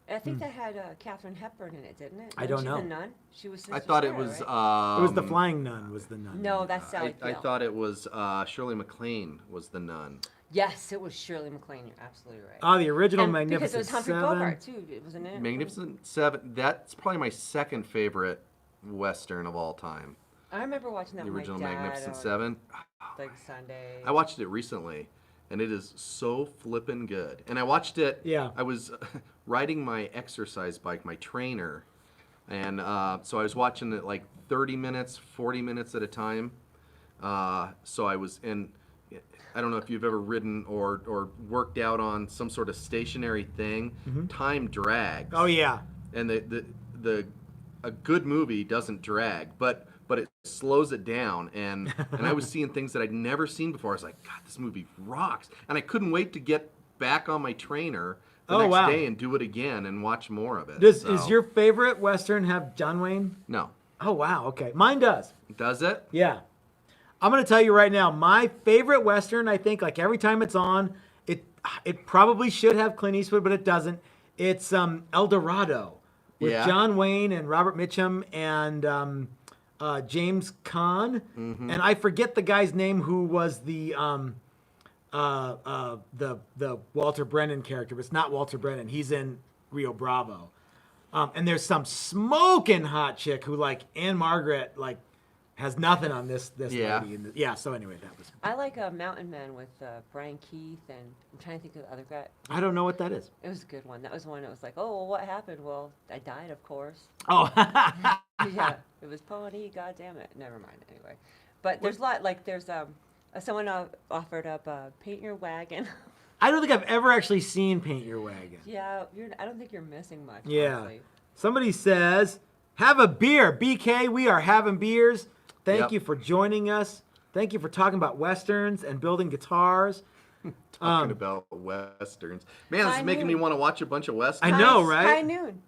I think that had Katharine Hepburn in it, didn't it? I don't Wasn't know. she the nun? She was Sister I thought Sarah, it was. right? It was the Flying Nun was the nun. No, that's Sally I Field. thought it was Shirley MacLaine was the nun. Yes, it was Shirley MacLaine. You're absolutely right. Oh, the original And Magnificent because it was Humphrey Seven. Bogart too. It wasn't it? Magnificent Seven. That's probably my second favorite Western of all time. I remember watching that The with original my dad Magnificent on, Seven. like Sunday. I watched it recently, and it is so flippin' good. And I watched it. Yeah. I was riding my exercise bike, my trainer, and so I was watching it like 30 minutes, 40 minutes at a time. So I was in. I don't know if you've ever ridden or worked out on some sort of stationary thing. Time drags. Oh yeah. And a good movie doesn't drag, but it slows it down. And I was seeing things that I'd never seen before. I was like, God, this movie rocks. And I couldn't wait to get back on my trainer the next day and do it again and watch more of it. Is your favorite Western have John Wayne? No. Oh wow. Okay, mine does. Does it? Yeah. I'm going to tell you right now, my favorite Western, I think, like every time it's on, it probably should have Clint Eastwood, but it doesn't. It's El Dorado with John Wayne and Robert Mitchum and James Caan. And I forget the guy's name who was the Walter Brennan character, but it's not Walter Brennan. He's in Rio Bravo. And there's some smoking hot chick who, like, Anne Margaret, like, has nothing on this lady. So anyway, that was... I like Mountain Man with Brian Keith, and I'm trying to think of the other guy. I don't know what that is. It was a good one. That was one that was like, oh, well, what happened? Well, I died, of course. Oh. Yeah, it was Pony, God damn it. Never mind, anyway. But there's a lot, like, there's someone offered up Paint Your Wagon. I don't think I've ever actually seen Paint Your Wagon. Yeah, I don't think you're missing much, Yeah. honestly. Somebody says, have a beer. BK, we are having beers. Thank you for joining us. Thank you for talking about Westerns and building guitars. Talking about Westerns. Man, this is making me want to watch a bunch of Westerns. I know, right? High Noon.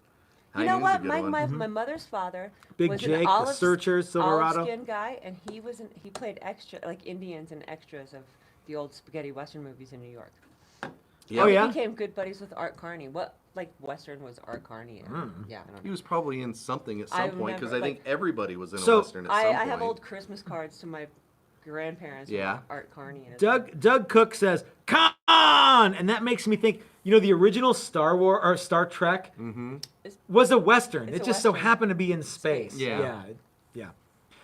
High You know Noon's a what? good one. My mother's father Big was Jake, an the olive, Searchers, Silverado. olive-skinned guy, and he played extra, like Indians and extras of the old spaghetti Western movies in New York. Yeah. Oh, He yeah? became good buddies with Art Carney. What, like, Western was Art Carney? Yeah, I don't know. He was probably in something at I some point because I remember, think everybody was in So, a Western at some point. I have old Christmas cards to my grandparents with Art Carney in it. Doug Cook says, come on! And that makes me think, the original Star Trek was a Western. It's It a just so Western. happened to be in space. Yeah. Yeah.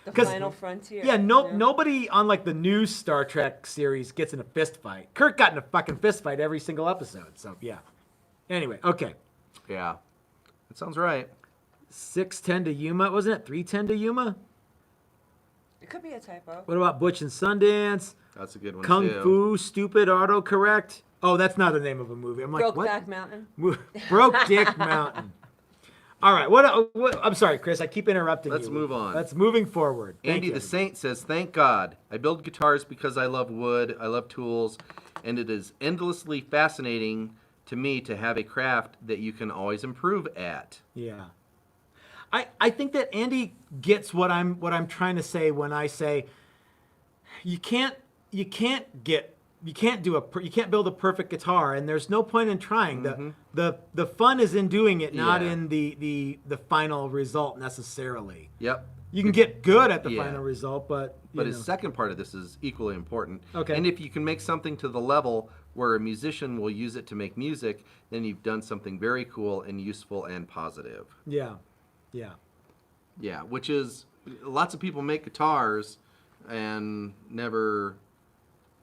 The 'Cause- Final Frontier. Yeah, nobody on like the new Star Trek series gets in a fist fight. Kirk got in a fucking fist fight every single episode. So yeah. Anyway, okay. Yeah. That sounds right. 610 to Yuma, wasn't it? 310 to Yuma. It could be a typo. What about Butch and Sundance? That's a good one Kung too. Fu, stupid autocorrect. Oh, that's not the name of a movie. I'm like, what? Brokeback Mountain. Broke Dick Mountain. All right. What? I'm sorry, Chris. I keep interrupting you. Let's move on. Let's moving forward. Thank Andy you. the Saint says, thank God. I build guitars because I love wood, I love tools, and it is endlessly fascinating to me to have a craft that you can always improve at. Yeah. I think that Andy gets what I'm trying to say when I say you can't build a perfect guitar, and there's no point in trying. The fun is in doing it, not in the final result necessarily. Yep. You can get good at the final result, but his second part of this is equally important. Okay. And if you can make something to the level where a musician will use it to make music, then you've done something very cool and useful and positive. Yeah. Yeah, which is, lots of people make guitars and never,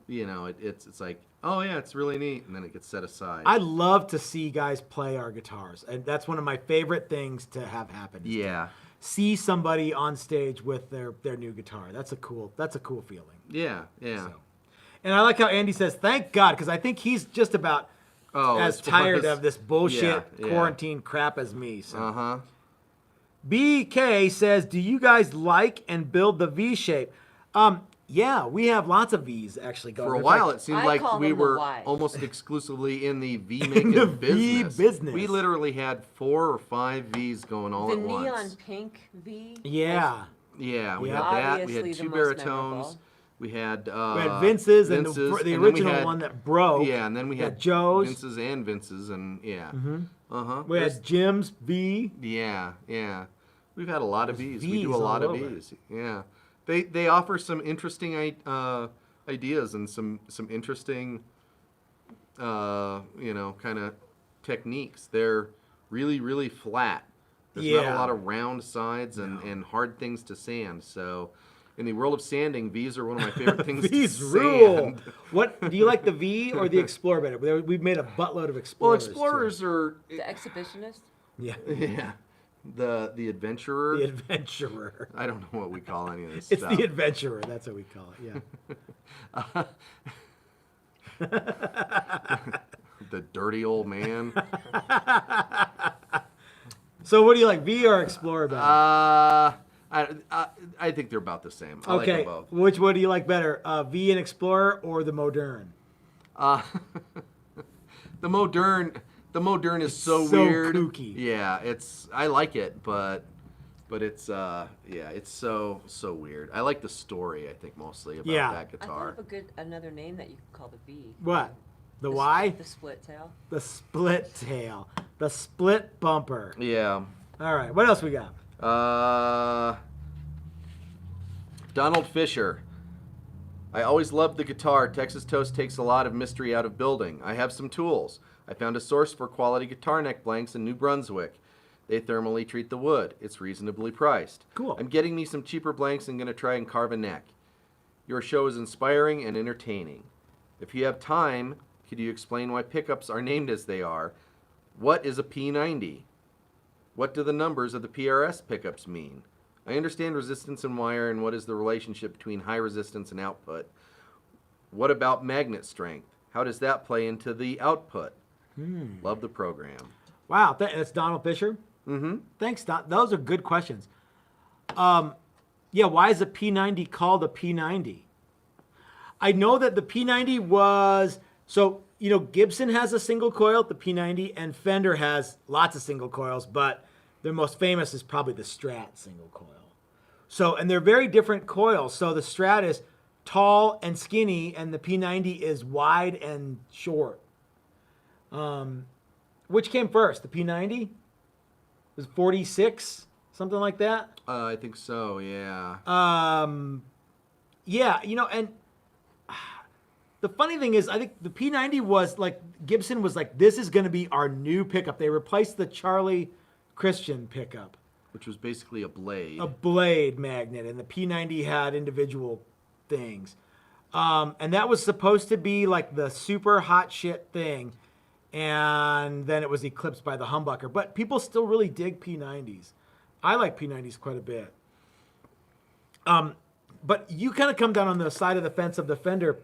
it's like, oh yeah, it's really neat, and then it gets set aside. I love to see guys play our guitars, and that's one of my favorite things to have happen. Yeah. See somebody on stage with their new guitar. That's a cool feeling. Yeah. So. And I like how Andy says, thank God, because I think he's just about as tired of this bullshit quarantine crap as me. So. BK says, do you guys like and build the V shape? Yeah, we have lots of V's actually going. For a while, it seemed I like call we them the were Ys. almost exclusively in the V making the business. V business. We literally had 4 or 5 V's going all The at once. neon pink V. Yeah. Yeah, we Yeah. had that. We Obviously had the 2 most baritones. memorable. We had Vince's and the and then we original had- one that broke. Yeah, and then we had Joe's. Vince's and Vince's, and yeah. We had Jim's V. Yeah. We've had a lot of V's. We V's do a lot all of over. V's. Yeah. They offer some interesting ideas and some interesting kind of techniques. They're really, really flat. There's not a lot of round sides and hard things to sand. So in the world of sanding, V's are one of my favorite things V's to rule. sand. What do you like, the V or the Explorer better? We've made a buttload of Well, Explorers. Explorers are The Exhibitionist. Yeah. yeah. The adventurer. The adventurer. I don't know what we call any of this It's stuff. the adventurer. That's what we call it. Yeah. The dirty old man. So what do you like, V or Explorer better? I think they're about the same. I like Okay. them both. Which one do you like better, V and Explorer or the Modern? The modern is so so weird. kooky. Yeah, I like it, but it's it's so weird. I like the story, I think, mostly about Yeah. that I guitar. thought of another name that you could call the V. What? The s- Y? The split tail. The split tail. The split bumper. Yeah. All right. What else we got? Donald Fisher. I always loved the guitar. Texas Toast takes a lot of mystery out of building. I have some tools. I found a source for quality guitar neck blanks in New Brunswick. They thermally treat the wood. It's reasonably priced. Cool. I'm getting me some cheaper blanks and going to try and carve a neck. Your show is inspiring and entertaining. If you have time, could you explain why pickups are named as they are? What is a P90? What do the numbers of the PRS pickups mean? I understand resistance and wire and what is the relationship between high resistance and output. What about magnet strength? How does that play into the output? Love the program. Wow. That's Donald Fisher? Mm-hmm. Thanks, Don. Those are good questions. Yeah, why is a P90 called a P90? I know that the P90 was... So, Gibson has a single coil, the P90, and Fender has lots of single coils, but their most famous is probably the Strat single coil. So, and they're very different coils. So the Strat is tall and skinny, and the P90 is wide and short. Which came first? The P90? Was 46? Something like that? I think so, yeah. Yeah, and the funny thing is, I think the P90 was like, Gibson was like, this is going to be our new pickup. They replaced the Charlie Christian pickup. Which was basically a blade. A blade magnet, and the P90 had individual things. And that was supposed to be like the super hot shit thing. And then it was eclipsed by the humbucker. But people still really dig P90s. I like P90s quite a bit. But you kind of come down on the side of the fence of the Fender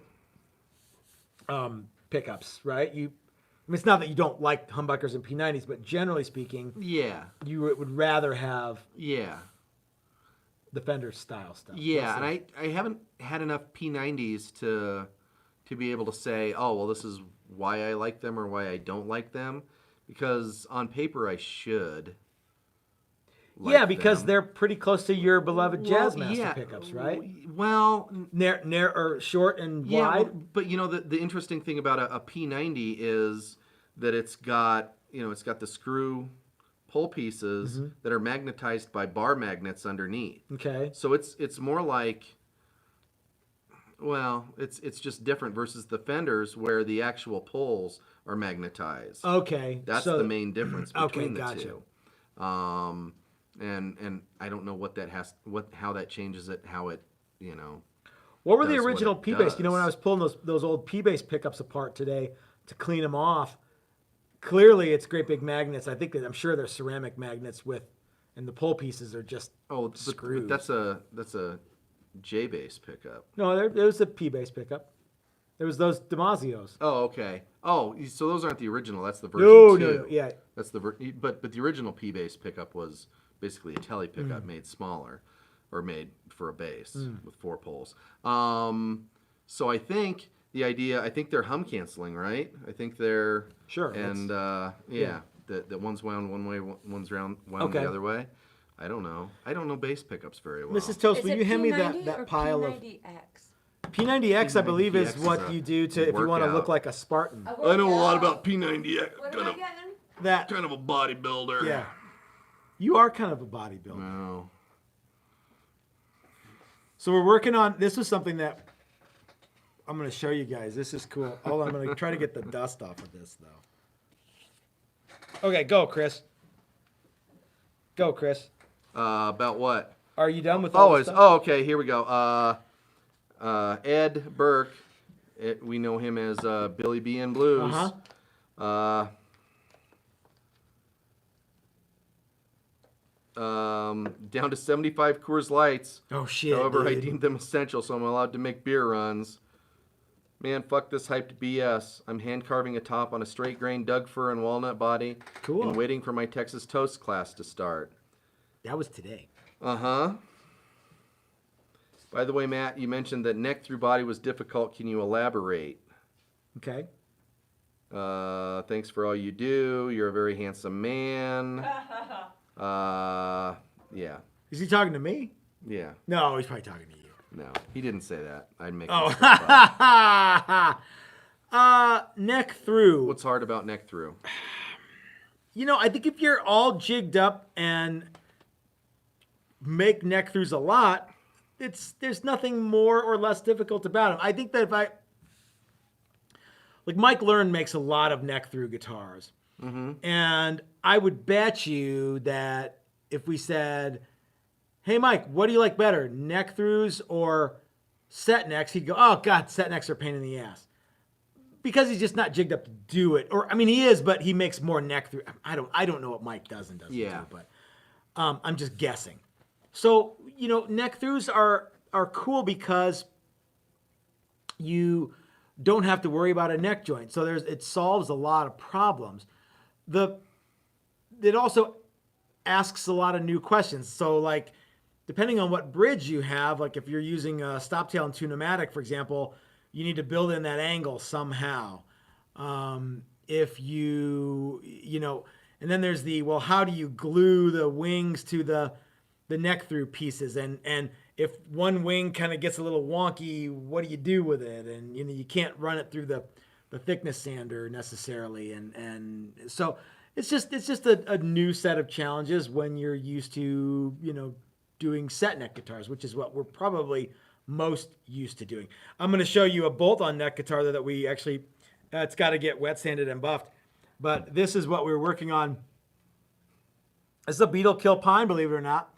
pickups, right? It's not that you don't like humbuckers and P90s, but generally speaking, Yeah. you would rather have Yeah. the Fender style stuff. Yeah, and I haven't had enough P90s to be able to say, oh, well, this is why I like them or why I don't like them, because on paper I should. Yeah, because them. they're pretty close to your beloved Well, Jazzmaster yeah, pickups, right? Well, Or short and yeah, wide. well, but the interesting thing about a P90 is that it's got the screw pull pieces that are magnetized by bar magnets underneath. Okay. So it's more like, well, it's just different versus the Fenders where the actual poles are magnetized. Okay. That's so, the main difference between the gotcha. two. And I don't know how that changes it, how it, What were the does what original it P-Bass? When I does. was pulling those old P-Bass pickups apart today to clean them off, clearly it's great big magnets. I'm sure they're ceramic magnets and the pull pieces are just screws. But that's a J-Bass pickup. No, there was a P-Bass pickup. There was those Damasio's. Oh, okay. Oh, so those aren't the original. That's the version No, 2. yeah. That's but the original P-Bass pickup was basically a tele pickup made smaller, or made for a bass with 4 poles. So I think they're hum canceling, right? I think they're Sure. And that one's wound one way, one's wound Okay. the other way. I don't know. I don't know bass pickups very well. Mrs. Toast, Is will it you hand me P90 that or pile of P90X? P90X? I believe is P90X what is a you do if you want to workout. look like a Spartan. I know a lot about P90X. What am I getting? That Kind of a bodybuilder. yeah, you are kind of a bodybuilder. No. So we're working on. This was something that I'm going to show you guys. This is cool. Hold on, I'm going to try to get the dust off of this though. Okay, go, Chris. Go, Chris. About what? Are you done with all this stuff? Okay, here we go. Ed Burke, we know him as Billy B and Blues. Down to 75 Coors Lights. Oh shit. However, I dude. deemed them essential, so I'm allowed to make beer runs. Man, fuck this hyped BS. I'm hand carving a top on a straight grain Doug fir and walnut body. Cool. And waiting for my Texas toast class to start. That was today. Uh-huh. By the way, Matt, you mentioned that neck through body was difficult. Can you elaborate? Okay. Thanks for all you do. You're a very handsome man. Yeah. Is he talking to me? Yeah. No, he's probably talking to you. No, he didn't say that. I'd make Oh. stuff up. Neck through. What's hard about neck through? You know, I think if you're all jigged up and make neck throughs a lot, there's nothing more or less difficult about them. I think that like Mike Learn makes a lot of neck through guitars. Mm-hmm. And I would bet you that if we said, hey, Mike, what do you like better, neck throughs or set necks? He'd go, oh, God, set necks are a pain in the ass. Because he's just not jigged up to do it. Or, I mean, he is, but he makes more neck through. I don't know what Mike does and doesn't Yeah. do, but I'm just guessing. So, you know, neck throughs are cool because you don't have to worry about a neck joint. So it solves a lot of problems. It also asks a lot of new questions. So, like, depending on what bridge you have, like if you're using a stop tail and tune-o-matic, for example, you need to build in that angle somehow. If you know, and then there's well, how do you glue the wings to the neck through pieces? And if one wing kind of gets a little wonky, what do you do with it? And, you know, you can't run it through the thickness sander necessarily. And so it's just a new set of challenges when you're used to, you know, doing set neck guitars, which is what we're probably most used to doing. I'm going to show you a bolt-on neck guitar that we actually, it's got to get wet sanded and buffed. But this is what we're working on. This is a Beetle Kill Pine, believe it or not.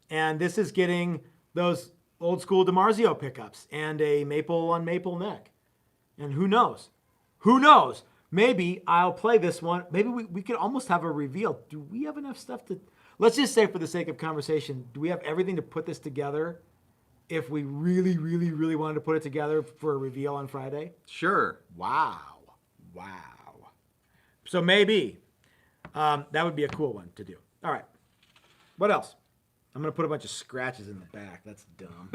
And this is getting those old school DiMarzio pickups and a maple on maple neck. And who knows? Who knows? Maybe I'll play this one. Maybe we could almost have a reveal. Do we have enough stuff to... Let's just say for the sake of conversation, do we have everything to put this together if we really, really, really wanted to put it together for a reveal on Friday? Sure. Wow. So maybe that would be a cool one to do. All right. What else? I'm going to put a bunch of scratches in the back. That's dumb.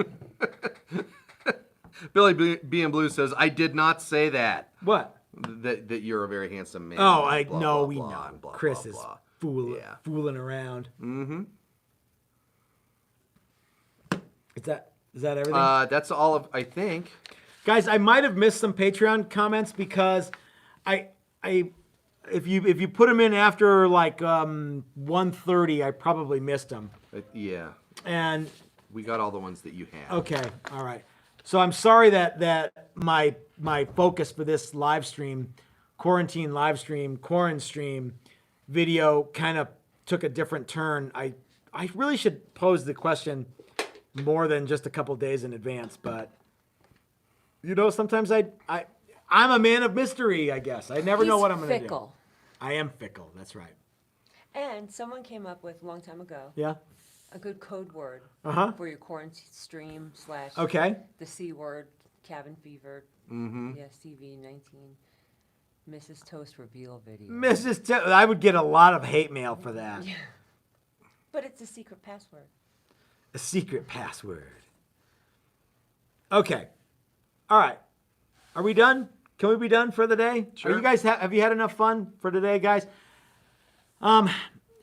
Billy B and Blue says, I did not say that. What? That you're a very handsome man. Oh, I Blah, know, blah, we blah, know. blah, Chris blah, is blah. fooling around. Mm-hmm. Is that everything? That's all of, I think. Guys, I might have missed some Patreon comments because if you put them in after like 1:30, I probably missed them. Yeah. And we got all the ones that you had. okay, all right. So I'm sorry that my focus for this live stream, quarantine stream video kind of took a different turn. I really should pose the question more than just a couple days in advance, but you know, sometimes I'm a man of mystery, I guess. I never know what I'm going to do. Fickle. I am fickle. That's right. And someone came up with a long time ago Yeah. a good code word Uh-huh. for your quarantine stream / Okay. the C word, cabin fever. Mm-hmm. Yeah, CV19. Mrs. Toast reveal video. I would get a lot of hate mail for that. Yeah. But it's a secret password. A secret password. Okay. All right. Are we done? Can we be done for the day? Sure. Are you guys have you had enough fun for today, guys?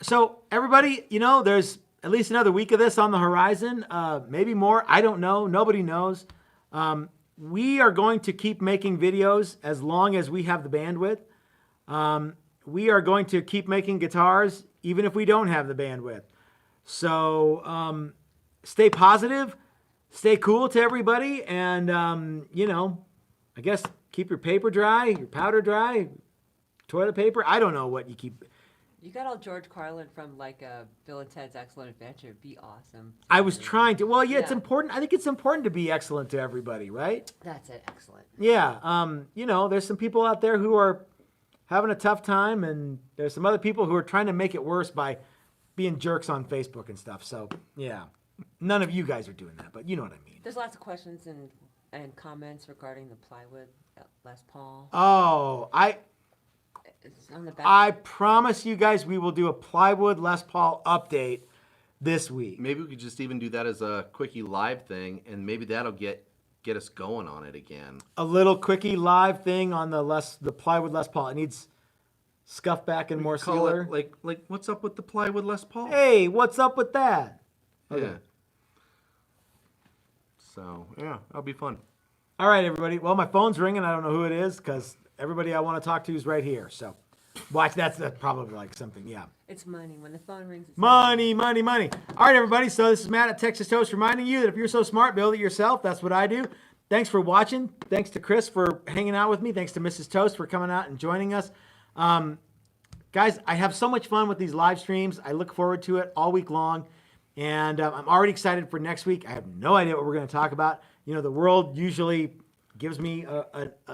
So everybody, you know, there's at least another week of this on the horizon. Maybe more. I don't know. Nobody knows. We are going to keep making videos as long as we have the bandwidth. We are going to keep making guitars even if we don't have the bandwidth. So stay positive, stay cool to everybody, and you know, I guess keep your paper dry, your powder dry, toilet paper. I don't know what you keep. You got all George Carlin from like Bill and Ted's Excellent Adventure. Be awesome. I was trying to. Well, yeah, it's Yeah. important. I think it's important to be excellent to everybody, right? That's it. Excellent. Yeah. You know, there's some people out there who are having a tough time, and there's some other people who are trying to make it worse by being jerks on Facebook and stuff. So yeah, none of you guys are doing that, but you know what I mean. There's lots of questions and comments regarding the plywood Les Paul. Oh, It's on the back. I promise you guys we will do a plywood Les Paul update this week. Maybe we could just even do that as a quickie live thing, and maybe that'll get us going on it again. A little quickie live thing on the plywood Les Paul. It needs scuff back and more Call sealer. it like what's up with the plywood Les Paul? Hey, what's up with that? Okay. Yeah. So yeah, that'll be fun. All right, everybody. Well, my phone's ringing. I don't know who it is because everybody I want to talk to is right here. So, watch. That's probably like something. Yeah. It's money. When the phone rings, it's Money, money, money. All right, everybody. So this is Matt at Texas Toast reminding you that if you're so smart, build it yourself. That's what I do. Thanks for watching. Thanks to Chris for hanging out with me. Thanks to Mrs. Toast for coming out and joining us. Guys, I have so much fun with these live streams. I look forward to it all week long. And I'm already excited for next week. I have no idea what we're going to talk about. You know, the world usually gives me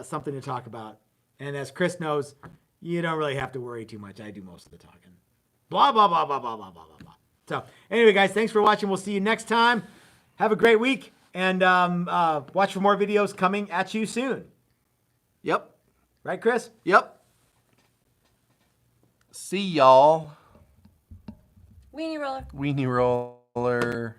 something to talk about. And as Chris knows, you don't really have to worry too much. I do most of the talking. Blah, blah, blah, blah, blah, blah, blah, blah, blah. So anyway, guys, thanks for watching. We'll see you next time. Have a great week. And watch for more videos coming at you soon. Yep. Right, Chris? Yep. See y'all. Weenie roller. Weenie roller.